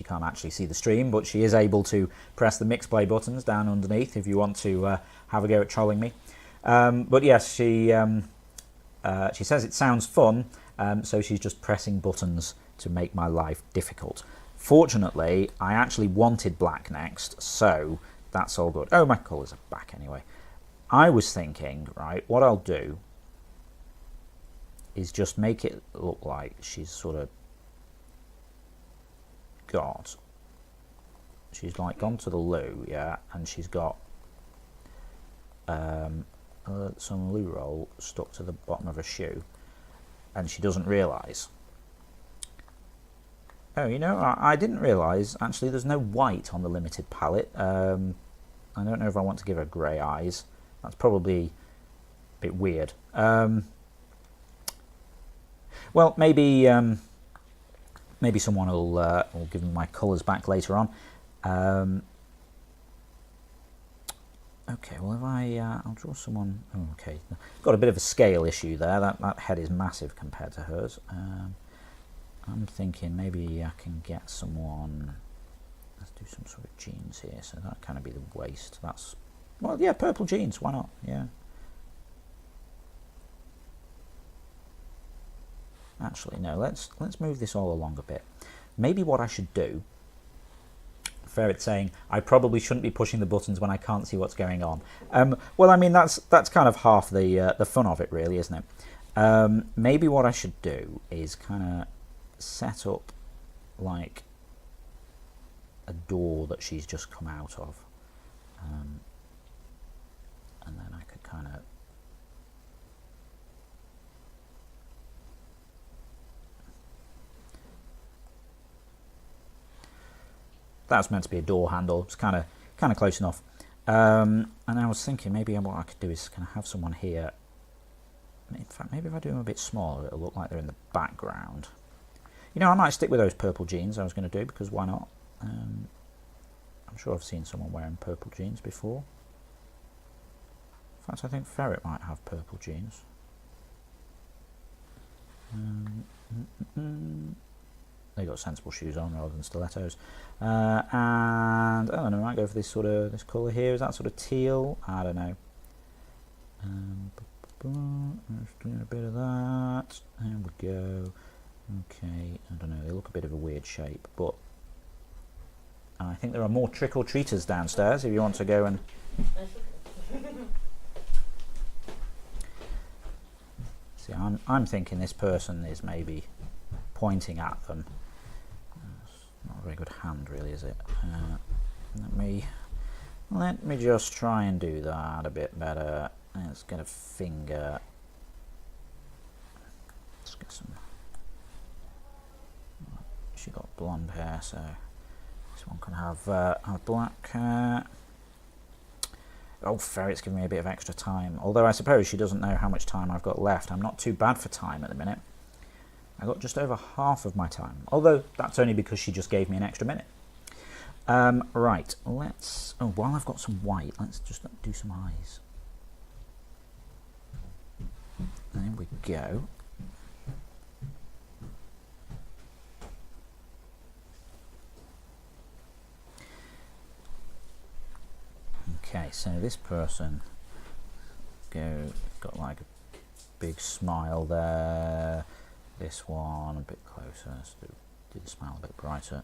can't actually see the stream, but she is able to press the mix play buttons down underneath if you want to have a go at trolling me. But yes, she says it sounds fun, so she's just pressing buttons to make my life difficult. Fortunately, I actually wanted black next, so that's all good. Oh, my colours are back anyway. I was thinking, right, what I'll do is just make it look like she's sort of she's like gone to the loo, yeah, and she's got some loo roll stuck to the bottom of her shoe, and she doesn't realise. Oh, I didn't realise actually there's no white on the limited palette. I don't know if I want to give her grey eyes. That's probably a bit weird. Well, maybe someone will give me my colours back later on. Okay, well, if I'll draw someone. Oh, okay, got a bit of a scale issue there. That head is massive compared to hers. I'm thinking maybe I can get someone. Let's do some sort of jeans here. So that kind of be the waist. That's, well, yeah, purple jeans. Why not? Yeah. Actually, no. Let's move this all along a bit. Maybe what I should do. Ferret saying I probably shouldn't be pushing the buttons when I can't see what's going on. Well, I mean that's kind of half the fun of it, really, isn't it? Maybe what I should do is kind of set up like a door that she's just come out of, and then I could kind of. That's meant to be a door handle. It's kind of close enough. And I was thinking maybe what I could do is kind of have someone here. In fact, maybe if I do them a bit smaller, it'll look like they're in the background. I might stick with those purple jeans I was going to do, because why not? I'm sure I've seen someone wearing purple jeans before. In fact, I think Ferret might have purple jeans. They got sensible shoes on rather than stilettos, and I don't know. I might go for this colour here. Is that sort of teal? I don't know. Let's do a bit of that. There we go. Okay, I don't know. They look a bit of a weird shape, but I think there are more trick-or-treaters downstairs if you want to go and... See, I'm thinking this person is maybe pointing at them. It's not a very good hand, really, is it? Let me just try and do that a bit better. Let's get a finger. Let's get some... She got blonde hair, so this one can have black hair. Oh, Ferret's giving me a bit of extra time. Although I suppose she doesn't know how much time I've got left. I'm not too bad for time at the minute. I got just over half of my time. Although that's only because she just gave me an extra minute. Right, let's... Oh, while I've got some white, let's just do some eyes. There we go. Okay, so this person got like a big smile there. This one a bit closer. Let's do the smile a bit brighter.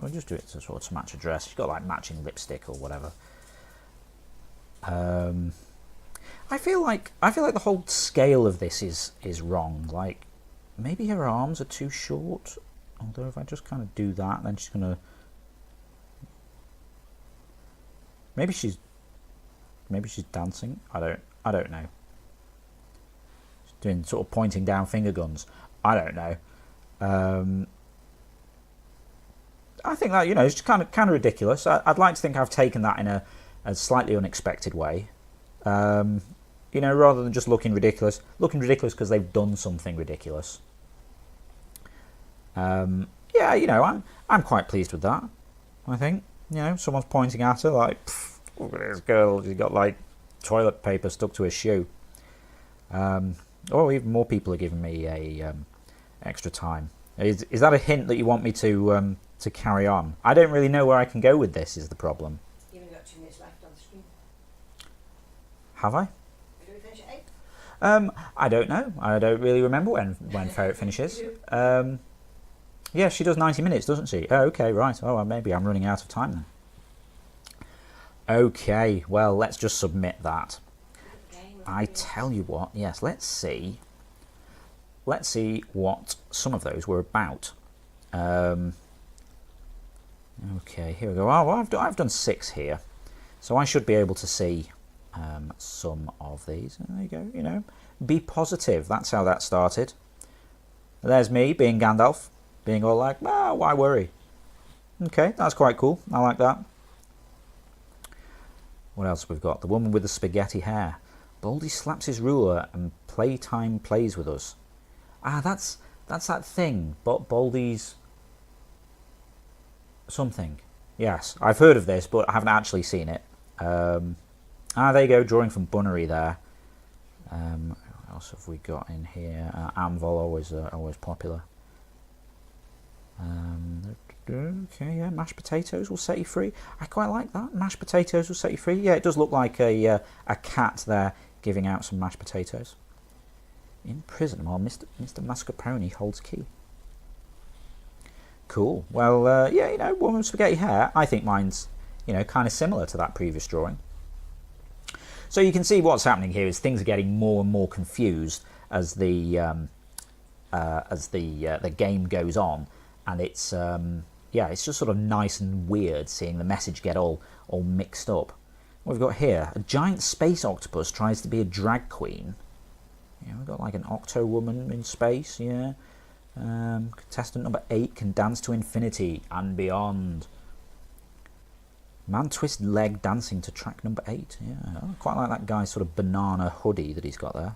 We'll just do it to sort of match a dress. She's got like matching lipstick or whatever. I feel like the whole scale of this is wrong. Like maybe her arms are too short. Although if I just kind of do that, then she's gonna. Maybe she's dancing. I don't know. She's doing sort of pointing down finger guns. I don't know. I think that, you know, it's kind of ridiculous. I'd like to think I've taken that in a slightly unexpected way. You know, rather than just looking ridiculous because they've done something ridiculous. Yeah, you know, I'm quite pleased with that. I think, you know, someone's pointing at her like, look at this girl, she's got like toilet paper stuck to her shoe. Or even more people are giving me a extra time. Is that a hint that you want me to carry on? I don't really know where I can go with this. Is the problem?
You've only got 2 minutes left on the screen.
Have I?
Did we finish at 8?
I don't know. I don't really remember when Ferret finishes. Yeah, she does 90 minutes, doesn't she? Oh, okay, right. Oh, well, maybe I'm running out of time then. Okay, well, let's just submit that. I tell you what, yes, let's see what some of those were about. Okay, here we go. Oh, well, I've done 6 here, so I should be able to see some of these. There you go. You know, be positive. That's how that started. There's me being Gandalf, being all like, "Ah, why worry?" Okay, that's quite cool. I like that. What else have we got? The woman with the spaghetti hair. Baldy slaps his ruler and playtime plays with us. Ah, that's that thing. Baldy's something. Yes, I've heard of this, but I haven't actually seen it. There you go, drawing from Bunnery there. What else have we got in here? Anvil, always popular. Okay, yeah, mashed potatoes will set you free. I quite like that. Mashed potatoes will set you free. Yeah, it does look like a cat there giving out some mashed potatoes. In prison while Mr. Mascarpone holds key. Cool. Well, yeah, you know, woman with spaghetti hair. I think mine's, you know, kind of similar to that previous drawing. So you can see what's happening here is things are getting more and more confused as the game goes on, and it's yeah, it's just sort of nice and weird seeing the message get all mixed up. What we've got here, a giant space octopus tries to be a drag queen. Yeah, we've got like an octo woman in space. Yeah. Contestant number 8 can dance to infinity and beyond. Man twists leg dancing to track number 8. Yeah, I quite like that guy's sort of banana hoodie that he's got there.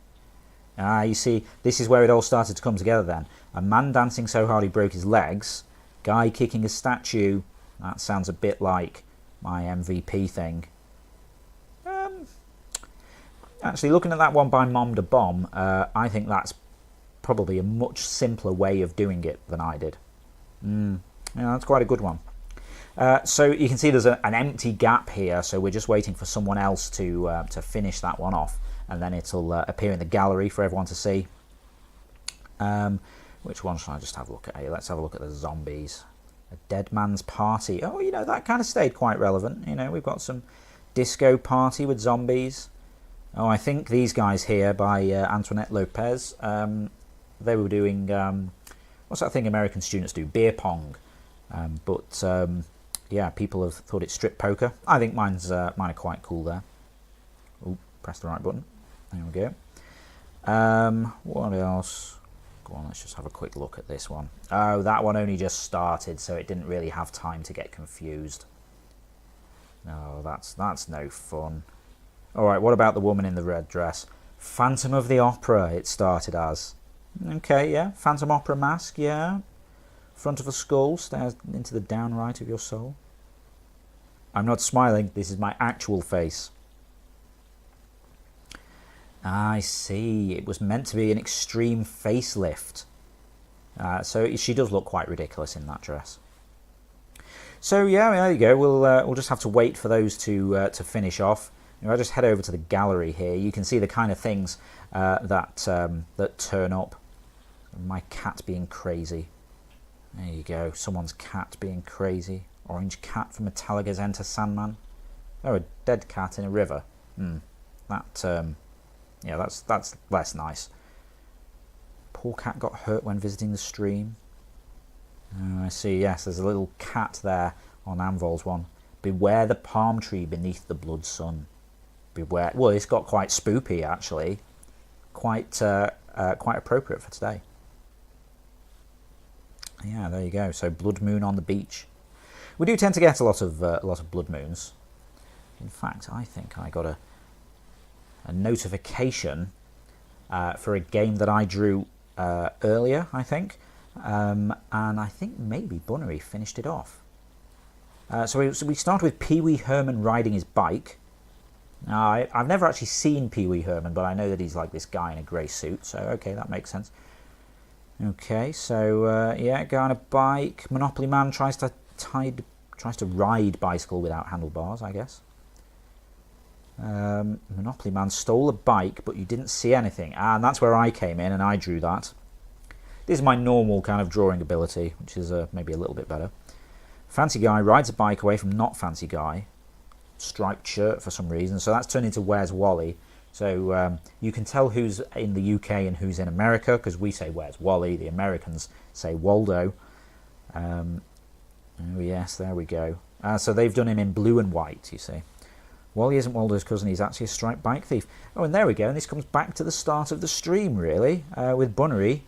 Ah, you see, this is where it all started to come together then. A man dancing so hard he broke his legs. Guy kicking a statue. That sounds a bit like my MVP thing. Actually, looking at that one by Mom de Bomb, I think that's probably a much simpler way of doing it than I did. Yeah, that's quite a good one. So you can see there's an empty gap here, so we're just waiting for someone else to finish that one off, and then it'll appear in the gallery for everyone to see. Which one should I just have a look at here? Let's have a look at the zombies. A Dead Man's Party. Oh, you know, that kind of stayed quite relevant. You know, we've got some Disco Party with zombies. Oh, I think these guys here by Antoinette Lopez, they were doing, what's that thing American students do? Beer pong. But yeah, people have thought it's strip poker. I think mine are quite cool there. Oh, press the right button. There we go. What else? Go on, let's just have a quick look at this one. Oh, that one only just started, so it didn't really have time to get confused. No, that's no fun. Alright, what about the woman in the red dress? Phantom of the Opera, it started as. Okay, yeah. Phantom Opera mask, yeah. Front of a skull, stares into the downright of your soul. I'm not smiling, this is my actual face. I see, it was meant to be an extreme facelift. So she does look quite ridiculous in that dress. So yeah, there you go. We'll just have to wait for those to finish off. If I just head over to the gallery here, you can see the kind of things that turn up. My cat being crazy. There you go. Someone's cat being crazy. Orange cat from Metallica's Enter Sandman. Oh, a dead cat in a river. Yeah, that's less nice. Poor cat got hurt when visiting the stream. Oh, I see, yes, there's a little cat there on Anvol's one. Beware the palm tree beneath the blood sun. Beware. Well, it's got quite spoopy, actually. Quite appropriate for today. Yeah, there you go. So, blood moon on the beach. We do tend to get a lot of blood moons. In fact, I think I got a notification for a game that I drew earlier, I think. And I think maybe Bunnery finished it off. So we start with Pee Wee Herman riding his bike. Now, I've never actually seen Pee Wee Herman, but I know that he's like this guy in a grey suit, so okay, that makes sense. Okay, so yeah, guy on a bike. Monopoly Man tries to ride bicycle without handlebars, I guess. Monopoly Man stole a bike, but you didn't see anything. And that's where I came in, and I drew that. This is my normal kind of drawing ability, which is maybe a little bit better. Fancy Guy rides a bike away from Not Fancy Guy. Striped shirt for some reason, so that's turned into Where's Wally. So you can tell who's in the UK and who's in America, because we say Where's Wally, the Americans say Waldo. Oh yes, there we go. So they've done him in blue and white, you see. Wally isn't Waldo's cousin, he's actually a striped bike thief. Oh, and there we go, and this comes back to the start of the stream, really, with Bunnery.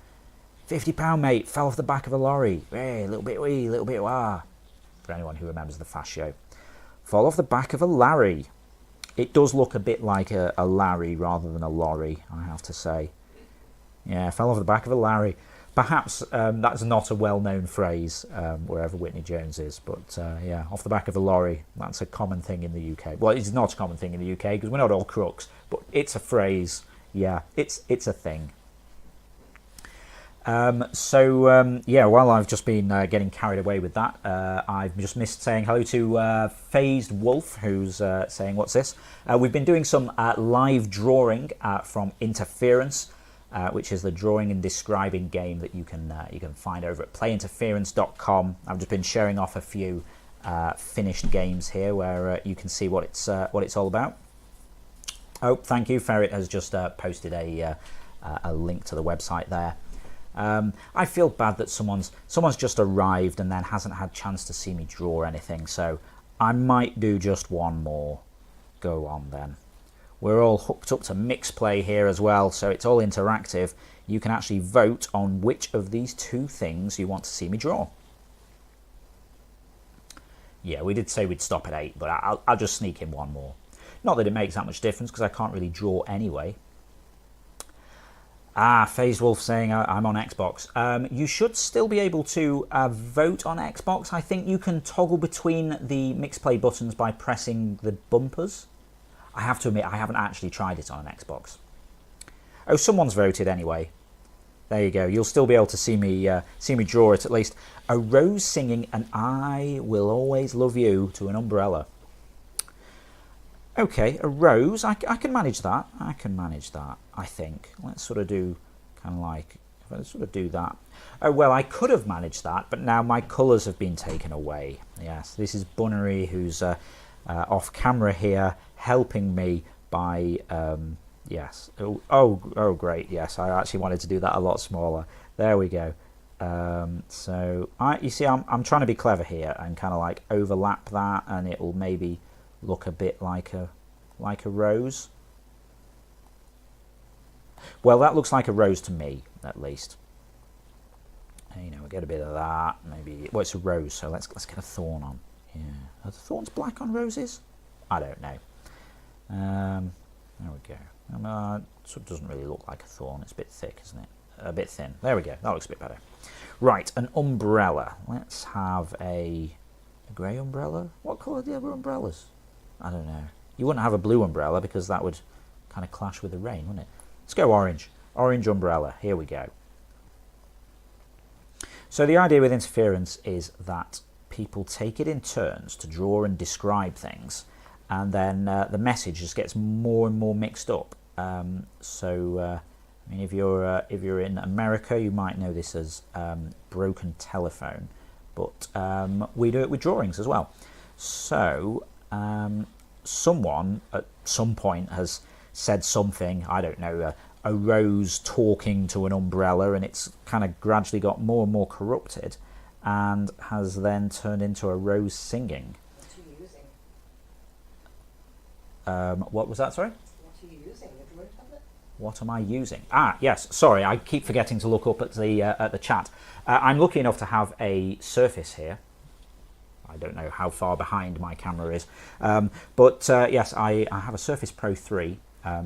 £50, mate, fell off the back of a lorry. Hey, little bit wee, little bit wah. For anyone who remembers the Fast Show. Fall off the back of a Larry. It does look a bit like a Larry rather than a lorry, I have to say. Yeah, fell off the back of a Larry. Perhaps that's not a well-known phrase wherever Whitney Jones is, but yeah, off the back of a lorry, that's a common thing in the UK. Well, it's not a common thing in the UK because we're not all crooks, but it's a phrase. Yeah, it's a thing. Yeah, while I've just been getting carried away with that, I've just missed saying hello to Phased Wolf, who's saying, what's this? We've been doing some live drawing from Interference, which is the drawing and describing game that you can find over at playinterference.com. I've just been sharing off a few finished games here where you can see what it's all about. Oh, thank you. Ferret has just posted a link to the website there. I feel bad that someone's just arrived and then hasn't had chance to see me draw anything, so I might do just one more. Go on then. We're all hooked up to Mixplay here as well, so it's all interactive. You can actually vote on which of these two things you want to see me draw. Yeah, we did say we'd stop at 8, but I'll just sneak in one more. Not that it makes that much difference, because I can't really draw anyway. Phased Wolf saying I'm on Xbox. You should still be able to vote on Xbox. I think you can toggle between the Mixplay buttons by pressing the bumpers. I have to admit, I haven't actually tried it on an Xbox. Oh, someone's voted anyway. There you go. You'll still be able to see me draw it at least. A rose singing "And I Will Always Love You" to an umbrella. Okay, a rose. I can manage that. I can manage that, I think. Let's sort of do kind of like if I sort of do that. Oh, well, I could have managed that, but now my colours have been taken away. Yes, this is Bunnery, who's off camera here, helping me by, yes. Oh, great, yes, I actually wanted to do that a lot smaller. There we go. So, you see, I'm trying to be clever here and kind of like overlap that, and it will maybe look a bit like a rose. Well, that looks like a rose to me, at least. You know, we'll get a bit of that. Maybe, well, it's a rose, so let's get a thorn on. Yeah, are the thorns black on roses? I don't know. There we go. So it doesn't really look like a thorn. It's a bit thick, isn't it? A bit thin. There we go. That looks a bit better. Right, an umbrella. Let's have a grey umbrella. What colour are the other umbrellas? I don't know. You wouldn't have a blue umbrella because that would kind of clash with the rain, wouldn't it? Let's go orange. Orange umbrella. Here we go. So the idea with interference is that people take it in turns to draw and describe things, and then the message just gets more and more mixed up. I mean, if you're in America, you might know this as broken telephone, but we do it with drawings as well. So someone at some point has said something, I don't know, a rose talking to an umbrella, and it's kind of gradually got more and more corrupted and has then turned into a rose singing.
What are you using?
What was that, sorry?
What are you using? The drawing tablet?
What am I using? Ah, yes, sorry, I keep forgetting to look up at the chat. I'm lucky enough to have a Surface here. I don't know how far behind my camera is. But yes, I have a Surface Pro 3,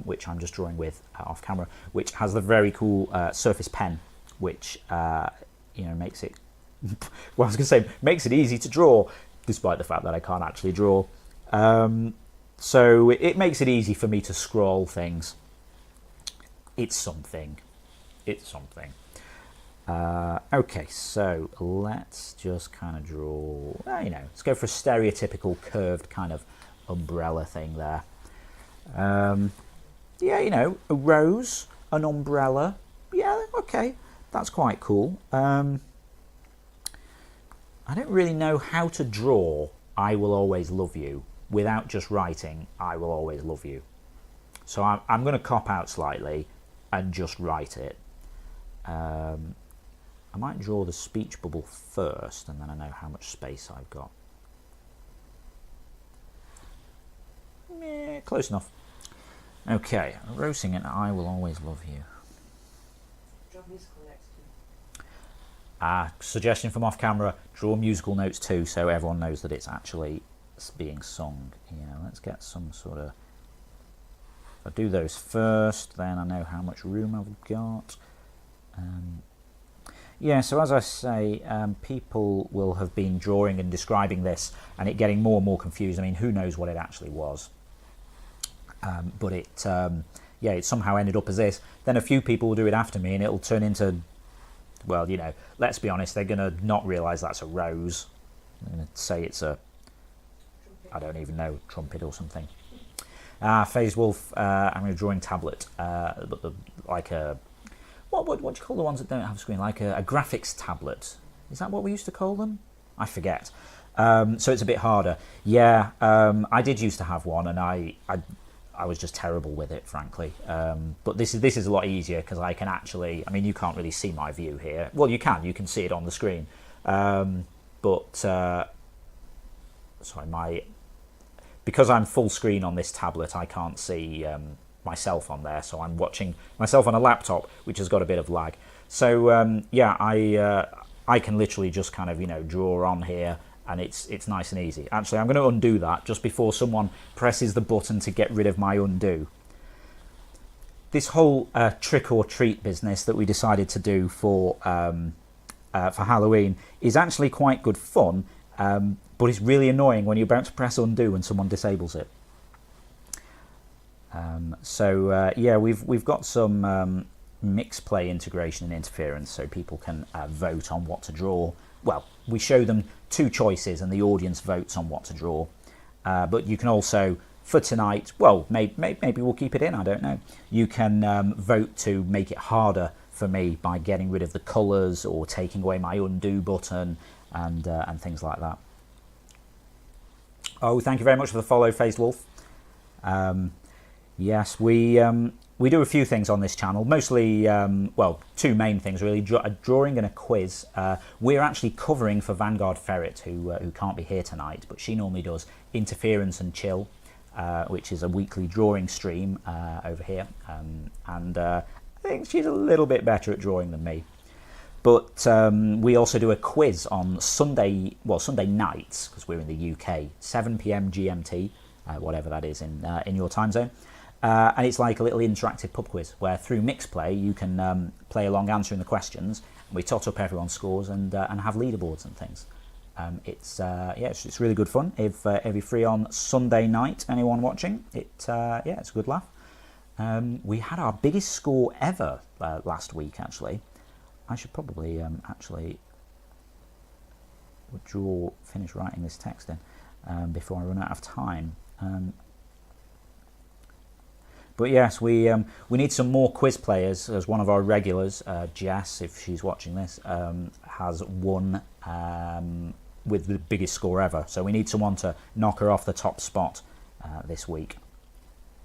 which I'm just drawing with off camera, which has the very cool Surface Pen, which you know, makes it, well, I was going to say, makes it easy to draw, despite the fact that I can't actually draw. So it makes it easy for me to scroll things. It's something. It's something. Okay, so let's just kind of draw, you know, let's go for a stereotypical curved kind of umbrella thing there. Yeah, you know, a rose, an umbrella. Yeah, okay, that's quite cool. I don't really know how to draw I Will Always Love You without just writing I Will Always Love You. So I'm going to cop out slightly and just write it. I might draw the speech bubble first, and then I know how much space I've got. Close enough. Okay, roasting it, I Will Always Love You.
Draw musical next to.
Suggestion from off camera, draw musical notes too, so everyone knows that it's actually being sung. Yeah, let's get some sort of... If I do those first, then I know how much room I've got. Yeah, so as I say, people will have been drawing and describing this and it getting more and more confused. I mean, who knows what it actually was. But it, yeah, it somehow ended up as this. Then a few people will do it after me and it'll turn into, well, you know, let's be honest, they're going to not realise that's a rose. They're going to say it's a, I don't even know, trumpet or something. Phase Wolf, I'm going to drawing tablet, but like a... What do you call the ones that don't have a screen? Like a graphics tablet. Is that what we used to call them? I forget. So it's a bit harder. Yeah, I did used to have one, and I was just terrible with it, frankly. But this is a lot easier because I can actually. I mean, you can't really see my view here. Well, you can. You can see it on the screen. Sorry, because I'm full screen on this tablet, I can't see. Myself on there, so I'm watching myself on a laptop, which has got a bit of lag. So yeah, I can literally just kind of, you know, draw on here, and it's nice and easy. Actually, I'm going to undo that just before someone presses the button to get rid of my undo. This whole trick or treat business that we decided to do for Halloween is actually quite good fun, but it's really annoying when you're about to press undo and someone disables it. Yeah, we've got some mix play integration and interference, so people can vote on what to draw. Well, we show them two choices and the audience votes on what to draw. But you can also, for tonight, well, maybe we'll keep it in, I don't know. You can vote to make it harder for me by getting rid of the colours or taking away my undo button and things like that. Oh, thank you very much for the follow, Phased Wolf. Yes, we do a few things on this channel, mostly, well, two main things really, a drawing and a quiz. We're actually covering for Vanguard Ferret, who can't be here tonight, but she normally does Interference and Chill, which is a weekly drawing stream over here, and I think she's a little bit better at drawing than me. But we also do a quiz on Sunday nights, because we're in the UK, 7 PM GMT, whatever that is in your time zone. And it's like a little interactive pub quiz where through Mixplay you can play along answering the questions. And we tot up everyone's scores and have leaderboards and things. It's really good fun. If you're free on Sunday night, anyone watching, it's a good laugh. We had our biggest score ever last week, actually. I should probably finish writing this text in before I run out of time. But yes, we need some more quiz players, as one of our regulars, Jess, if she's watching this, has won with the biggest score ever. So we need someone to knock her off the top spot this week.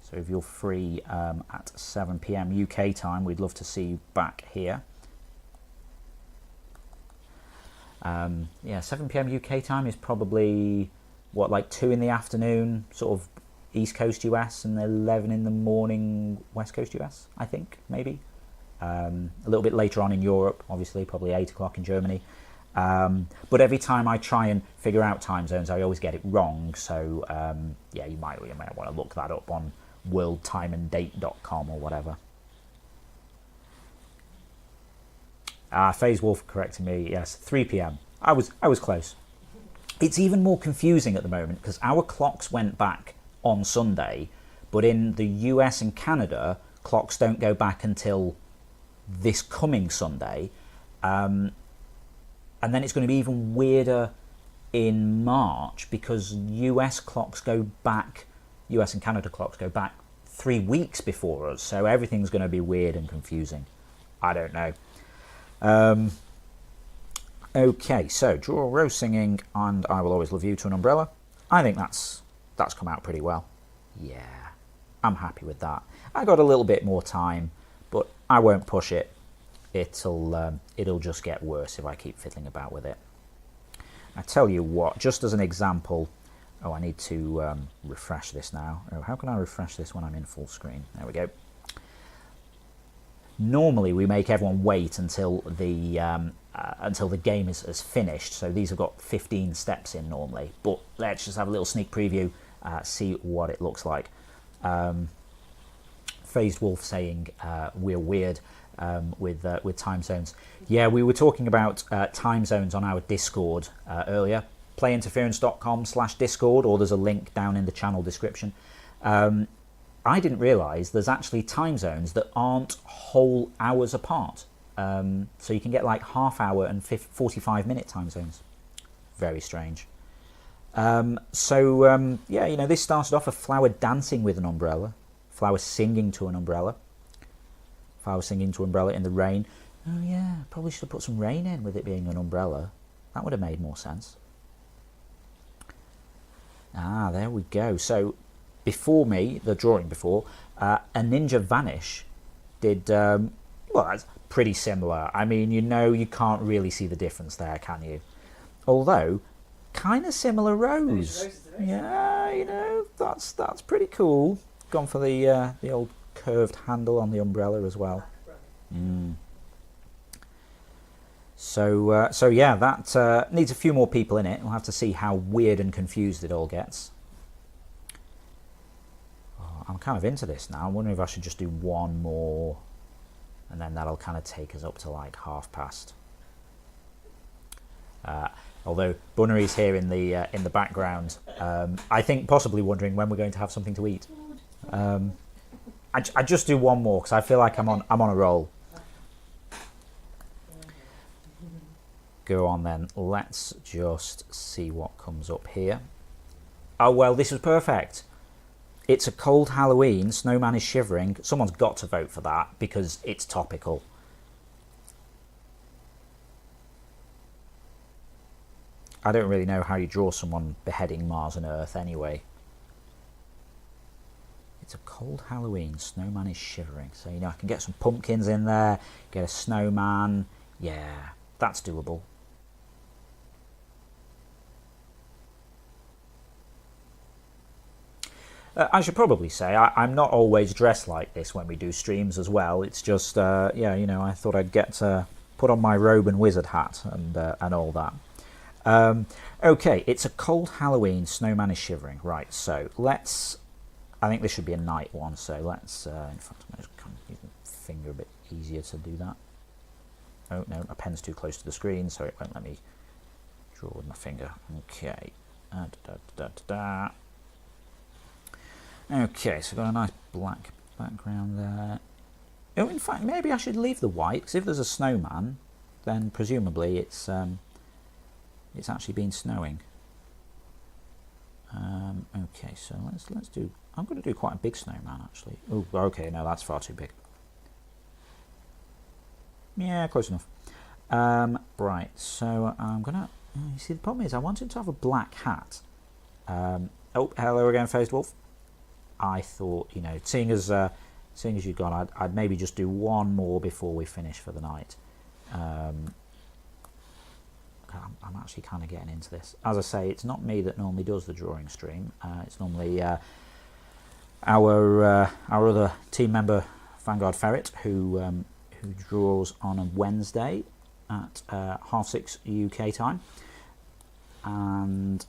So if you're free at 7 PM UK time, we'd love to see you back here. 7 PM UK time is probably, like 2 in the afternoon, sort of East Coast US, and 11 in the morning West Coast US, I think, maybe. A little bit later on in Europe, obviously, probably 8 o'clock in Germany. But every time I try and figure out time zones, I always get it wrong. So, you might want to look that up on worldtimeanddate.com or whatever. Phase Wolf correcting me, yes, 3 PM. I was close. It's even more confusing at the moment because our clocks went back on Sunday, but in the US and Canada, clocks don't go back until this coming Sunday. And then it's going to be even weirder in March because US and Canada clocks go back 3 weeks before us. So everything's going to be weird and confusing. I don't know. Okay, so draw Rose singing and I Will Always Love You to an umbrella. I think that's come out pretty well. Yeah, I'm happy with that. I got a little bit more time, but I won't push it. It'll just get worse if I keep fiddling about with it. I tell you what, just as an example, I need to refresh this now. How can I refresh this when I'm in full screen? There we go. Normally we make everyone wait until the game is finished, so these have got 15 steps in normally, but let's just have a little sneak preview, see what it looks like. Phased Wolf saying we're weird with time zones. Yeah, we were talking about time zones on our Discord earlier, playinterference.com/discord, or there's a link down in the channel description. I didn't realise there's actually time zones that aren't whole hours apart. So you can get like half-hour and 45-minute time zones. Very strange. This started off a flower dancing with an umbrella, flower singing to an umbrella, flower singing to an umbrella in the rain. Oh yeah, probably should have put some rain in with it being an umbrella. That would have made more sense. There we go. So before me, the drawing before, a Ninja Vanish did, that's pretty similar. I mean, you can't really see the difference there, can you? Although, kind of similar rose. Yeah, that's pretty cool. Gone for the old curved handle on the umbrella as well. That needs a few more people in it. We'll have to see how weird and confused it all gets. I'm kind of into this now. I'm wondering if I should just do one more, and then that'll kind of take us up to like past. Although Bunnery's here in the background, I think possibly wondering when we're going to have something to eat. I just do one more because I feel like I'm on a roll. Go on then. Let's just see what comes up here. Oh well, this was perfect. It's a cold Halloween, snowman is shivering. Someone's got to vote for that because it's topical. I don't really know how you draw someone beheading Mars and Earth anyway. It's a cold Halloween, snowman is shivering. So, you know, I can get some pumpkins in there, get a snowman. Yeah, that's doable. I should probably say I'm not always dressed like this when we do streams as well. It's just, yeah, you know, I thought I'd get put on my robe and wizard hat and all that. Okay, it's a cold Halloween, snowman is shivering. Right, so let's... I think this should be a night one, so let's... in fact, I'm just kind of use my finger a bit easier to do that. Oh, no, my pen's too close to the screen, so it won't let me draw with my finger. Okay. Okay, so we've got a nice black background there. Oh, in fact, maybe I should leave the white, because if there's a snowman, then presumably it's actually been snowing. Okay, so let's do... I'm going to do quite a big snowman, actually. Oh, okay, no, that's far too big. Yeah, close enough. Right, so I'm going to... You see, the problem is I wanted to have a black hat. Oh, hello again, Faced Wolf. I thought, you know, seeing as you've gone, I'd maybe just do one more before we finish for the night. I'm actually kind of getting into this. As I say, it's not me that normally does the drawing stream. It's normally our other team member, Vanguard Ferret, who draws on a Wednesday at 6:30 UK time, and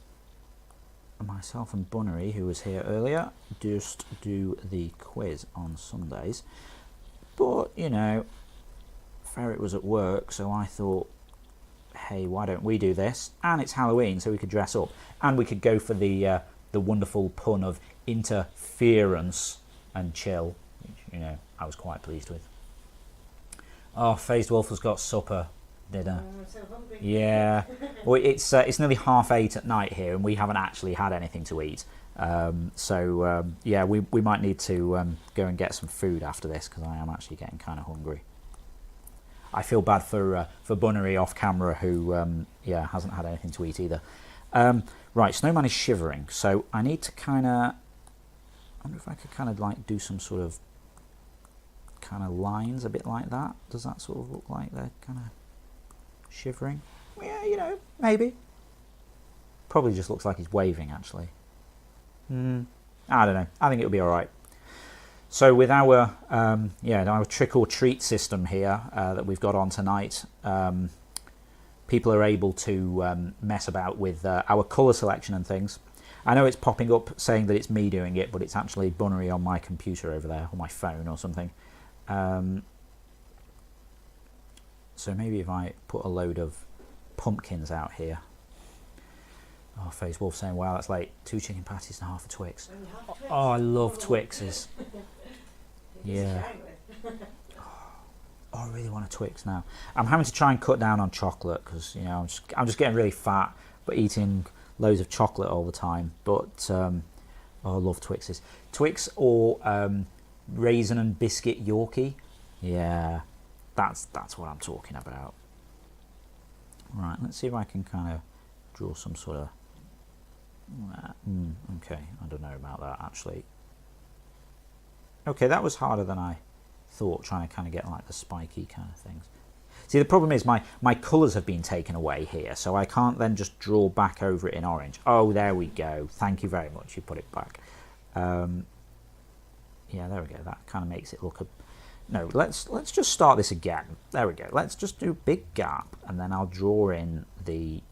myself and Bunnery, who was here earlier, just do the quiz on Sundays. But, you know, Ferret was at work, so I thought, hey, why don't we do this? And it's Halloween, so we could dress up. And we could go for the wonderful pun of interference and chill, which, you know, I was quite pleased with. Oh, Phased Wolf has got supper. Dinner.
I'm so hungry.
Yeah, well, it's nearly 8:30 at night here, and we haven't actually had anything to eat. Yeah, we might need to go and get some food after this, because I am actually getting kind of hungry. I feel bad for Bunnery off camera, who yeah, hasn't had anything to eat either. Right, snowman is shivering, so I need to kind of... I wonder if I could kind of like do some sort of kind of lines, a bit like that. Does that sort of look like they're kind of shivering? Yeah, you know, maybe. Probably just looks like he's waving, actually. I don't know. I think it'll be all right. So with our our trick or treat system here that we've got on tonight, people are able to mess about with our colour selection and things. I know it's popping up saying that it's me doing it, but it's actually Bunnery on my computer over there, or my phone or something. So maybe if I put a load of pumpkins out here. Oh, Face Wolf saying, wow, that's like 2 chicken patties and half a Twix. Oh, I love Twixes. Yeah. Oh, I really want a Twix now. I'm having to try and cut down on chocolate because, you know, I'm just getting really fat, but eating loads of chocolate all the time. But oh, I love Twixes. Twix or raisin and biscuit Yorkie. Yeah, that's what I'm talking about. Right, let's see if I can kind of draw some sort of... okay, I don't know about that actually. Okay, that was harder than I thought, trying to kind of get like the spiky kind of things. See, the problem is my colours have been taken away here, so I can't then just draw back over it in orange. Oh, there we go. Thank you very much. You put it back. Yeah, there we go. That kind of makes it look a... No, let's just start this again. There we go. Let's just do a big gap, and then I'll draw in the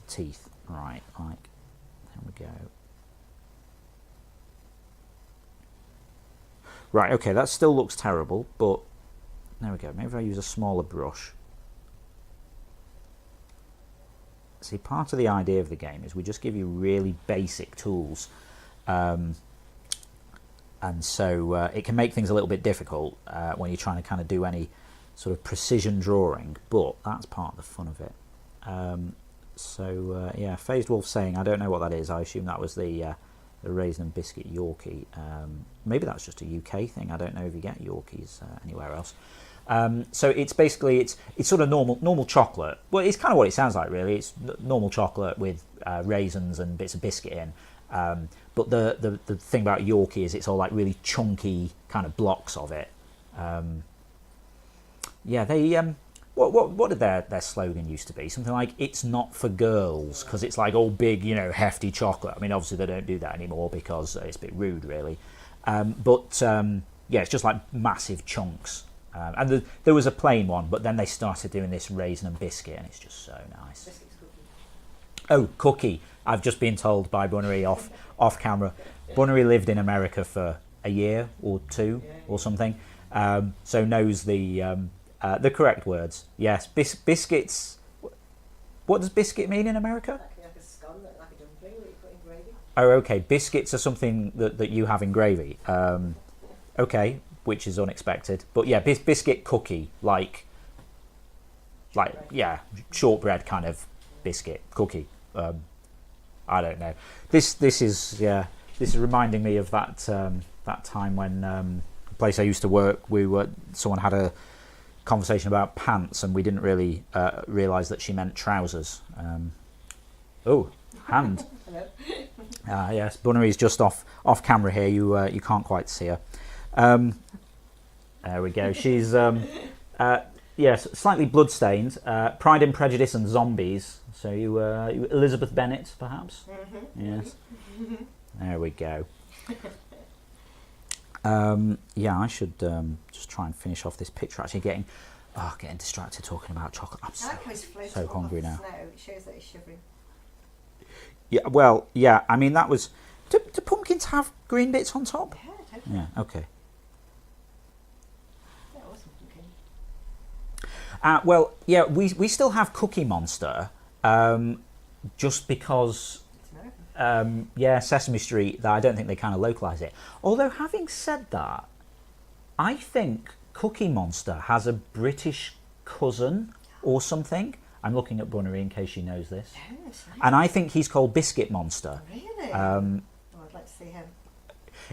teeth. Right, like, there we go. Right, okay, that still looks terrible, but there we go. Maybe if I use a smaller brush. See, part of the idea of the game is we just give you really basic tools. And so it can make things a little bit difficult when you're trying to kind of do any sort of precision drawing, but that's part of the fun of it. Yeah, Phased Wolf saying, I don't know what that is. I assume that was the raisin and biscuit Yorkie. Maybe that's just a UK thing. I don't know if you get Yorkies anywhere else. So it's basically it's sort of normal chocolate. Well, it's kind of what it sounds like, really. It's normal chocolate with raisins and bits of biscuit in. But the thing about Yorkie is it's all like really chunky kind of blocks of it. Yeah, they what did their slogan used to be? Something like "It's not for girls" because it's like all big, hefty chocolate. I mean, obviously they don't do that anymore because it's a bit rude, really. But yeah, it's just like massive chunks. And there was a plain one, but then they started doing this raisin and biscuit, and it's just so nice.
Biscuit's cookie.
Oh, cookie! I've just been told by Bunnery off camera. Bunnery lived in America for a year or two or something, so knows the correct words. Yes, biscuits. What does biscuit mean in America?
Like a scone, like a dumpling that you put in gravy.
Oh, okay. Biscuits are something that you have in gravy. Okay, which is unexpected. But yeah, biscuit cookie, like yeah, shortbread kind of biscuit cookie. I don't know. This is reminding me of that that time when the place I used to work, someone had a conversation about pants, and we didn't really realise that she meant trousers. Oh, hand. Yes, Bunnery's just off camera here. You can't quite see her. There we go. She's yes, slightly bloodstained. Pride and Prejudice and Zombies. So you Elizabeth Bennet, perhaps. Yes. There we go. Yeah, I should just try and finish off this picture. Actually, getting distracted talking about chocolate. I'm so hungry now.
Snow. It shows that it's shivering.
Yeah, well, yeah. I mean, that was. Do pumpkins have green bits on top?
Yeah, totally.
Yeah. Okay.
Yeah, awesome pumpkin.
Well, yeah. We still have Cookie Monster, just because.
It's American.
Yeah, Sesame Street. I don't think they kind of localise it. Although, having said that, I think Cookie Monster has a British cousin or something. I'm looking at Bunnery in case she knows this.
Oh, that's nice.
And I think he's called Biscuit Monster.
Really?
Um,
I'd like to see him.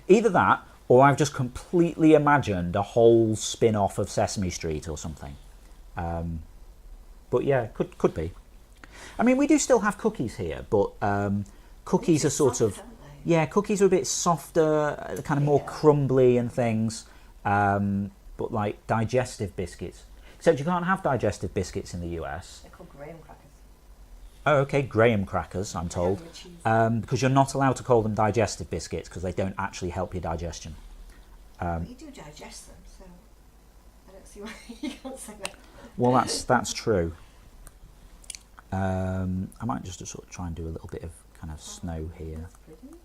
Either that, or I've just completely imagined a whole spin-off of Sesame Street or something. But yeah, could be. I mean, we do still have cookies here, but cookies are sort
soft,
of...
aren't they?
Yeah, cookies are a bit softer, kind of more crumbly and things, but like digestive biscuits. Except you can't have digestive biscuits in the US.
They're called graham crackers.
Oh, okay, graham crackers, I'm told.
With cheese.
Because you're not allowed to call them digestive biscuits because they don't actually help your digestion.
Well, you do digest them, so I don't see why you can't say that.
Well, that's true. I might just sort of try and do a little bit of kind of snow here.
That's pretty.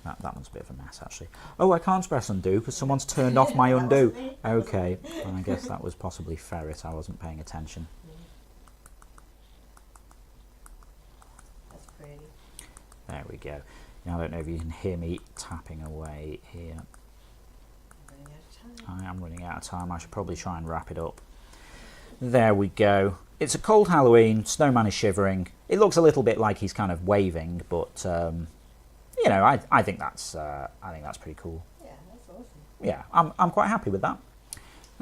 That one's a bit of a mess, actually. Oh, I can't press undo because someone's turned off my undo. Okay, well, I guess that was possibly Ferret. I wasn't paying attention.
That's pretty.
There we go. Now, I don't know if you can hear me tapping away here.
I'm running out of time.
I am running out of time. I should probably try and wrap it up. There we go. It's a cold Halloween. Snowman is shivering. It looks a little bit like he's kind of waving, but you know, I think that's pretty cool.
Yeah, that's awesome.
Yeah, I'm quite happy with that.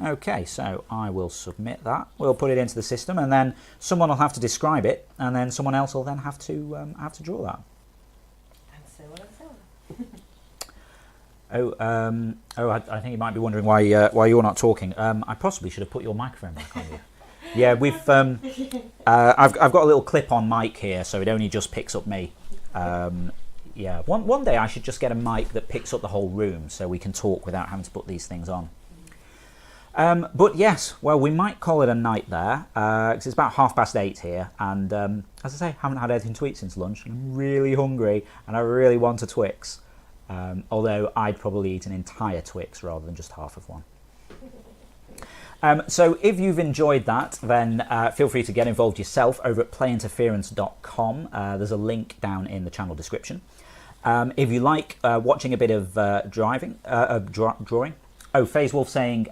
Okay, so I will submit that. We'll put it into the system, and then someone will have to describe it, and then someone else will then have to draw that.
And so on and so on.
I think you might be wondering why you're not talking. I possibly should have put your microphone back on you. Yeah, we've. I've got a little clip-on mic here, so it only just picks up me. Yeah, one day I should just get a mic that picks up the whole room, so we can talk without having to put these things on. But yes, well, we might call it a night there, because it's about 8:30 here, and as I say, haven't had anything to eat since lunch, and I'm really hungry, and I really want a Twix. Although I'd probably eat an entire Twix rather than just half of one. So if you've enjoyed that, then feel free to get involved yourself over at playinterference.com. There's a link down in the channel description. If you like watching a bit of drawing. Oh, Faze Wolf saying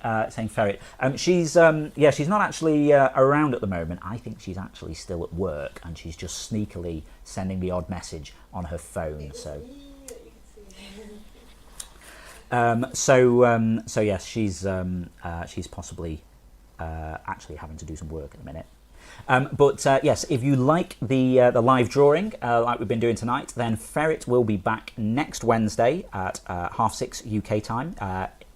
Ferret. She's not actually around at the moment. I think she's actually still at work, and she's just sneakily sending the odd message on her phone. So. So yes, she's possibly actually having to do some work at the minute. But yes, if you like the live drawing like we've been doing tonight, then Ferret will be back next Wednesday at 6:30 UK time.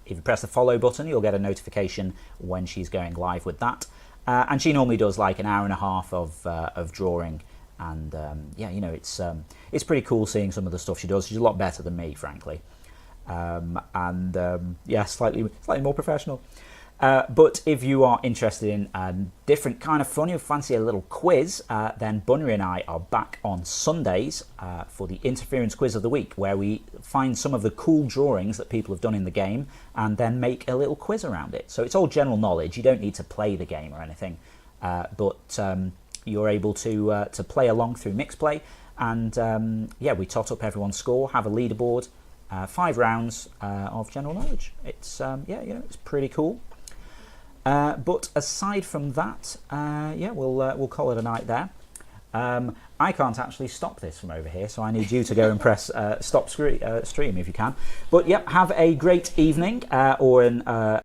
If you press the follow button, you'll get a notification when she's going live with that. And she normally does like an hour and a half of drawing. And yeah, you know, it's pretty cool seeing some of the stuff she does. She's a lot better than me, frankly. Yeah, slightly more professional. But if you are interested in a different kind of fun, you fancy a little quiz, then Bunnery and I are back on Sundays for the Interference Quiz of the Week, where we find some of the cool drawings that people have done in the game and then make a little quiz around it. So it's all general knowledge. You don't need to play the game or anything, but you're able to play along through Mixplay. And yeah, we tot up everyone's score, have a leaderboard, 5 rounds of general knowledge. It's yeah, you know, it's pretty cool. But aside from that, yeah, we'll call it a night there. I can't actually stop this from over here, so I need you to go and press stop stream if you can. But yep, have a great evening or an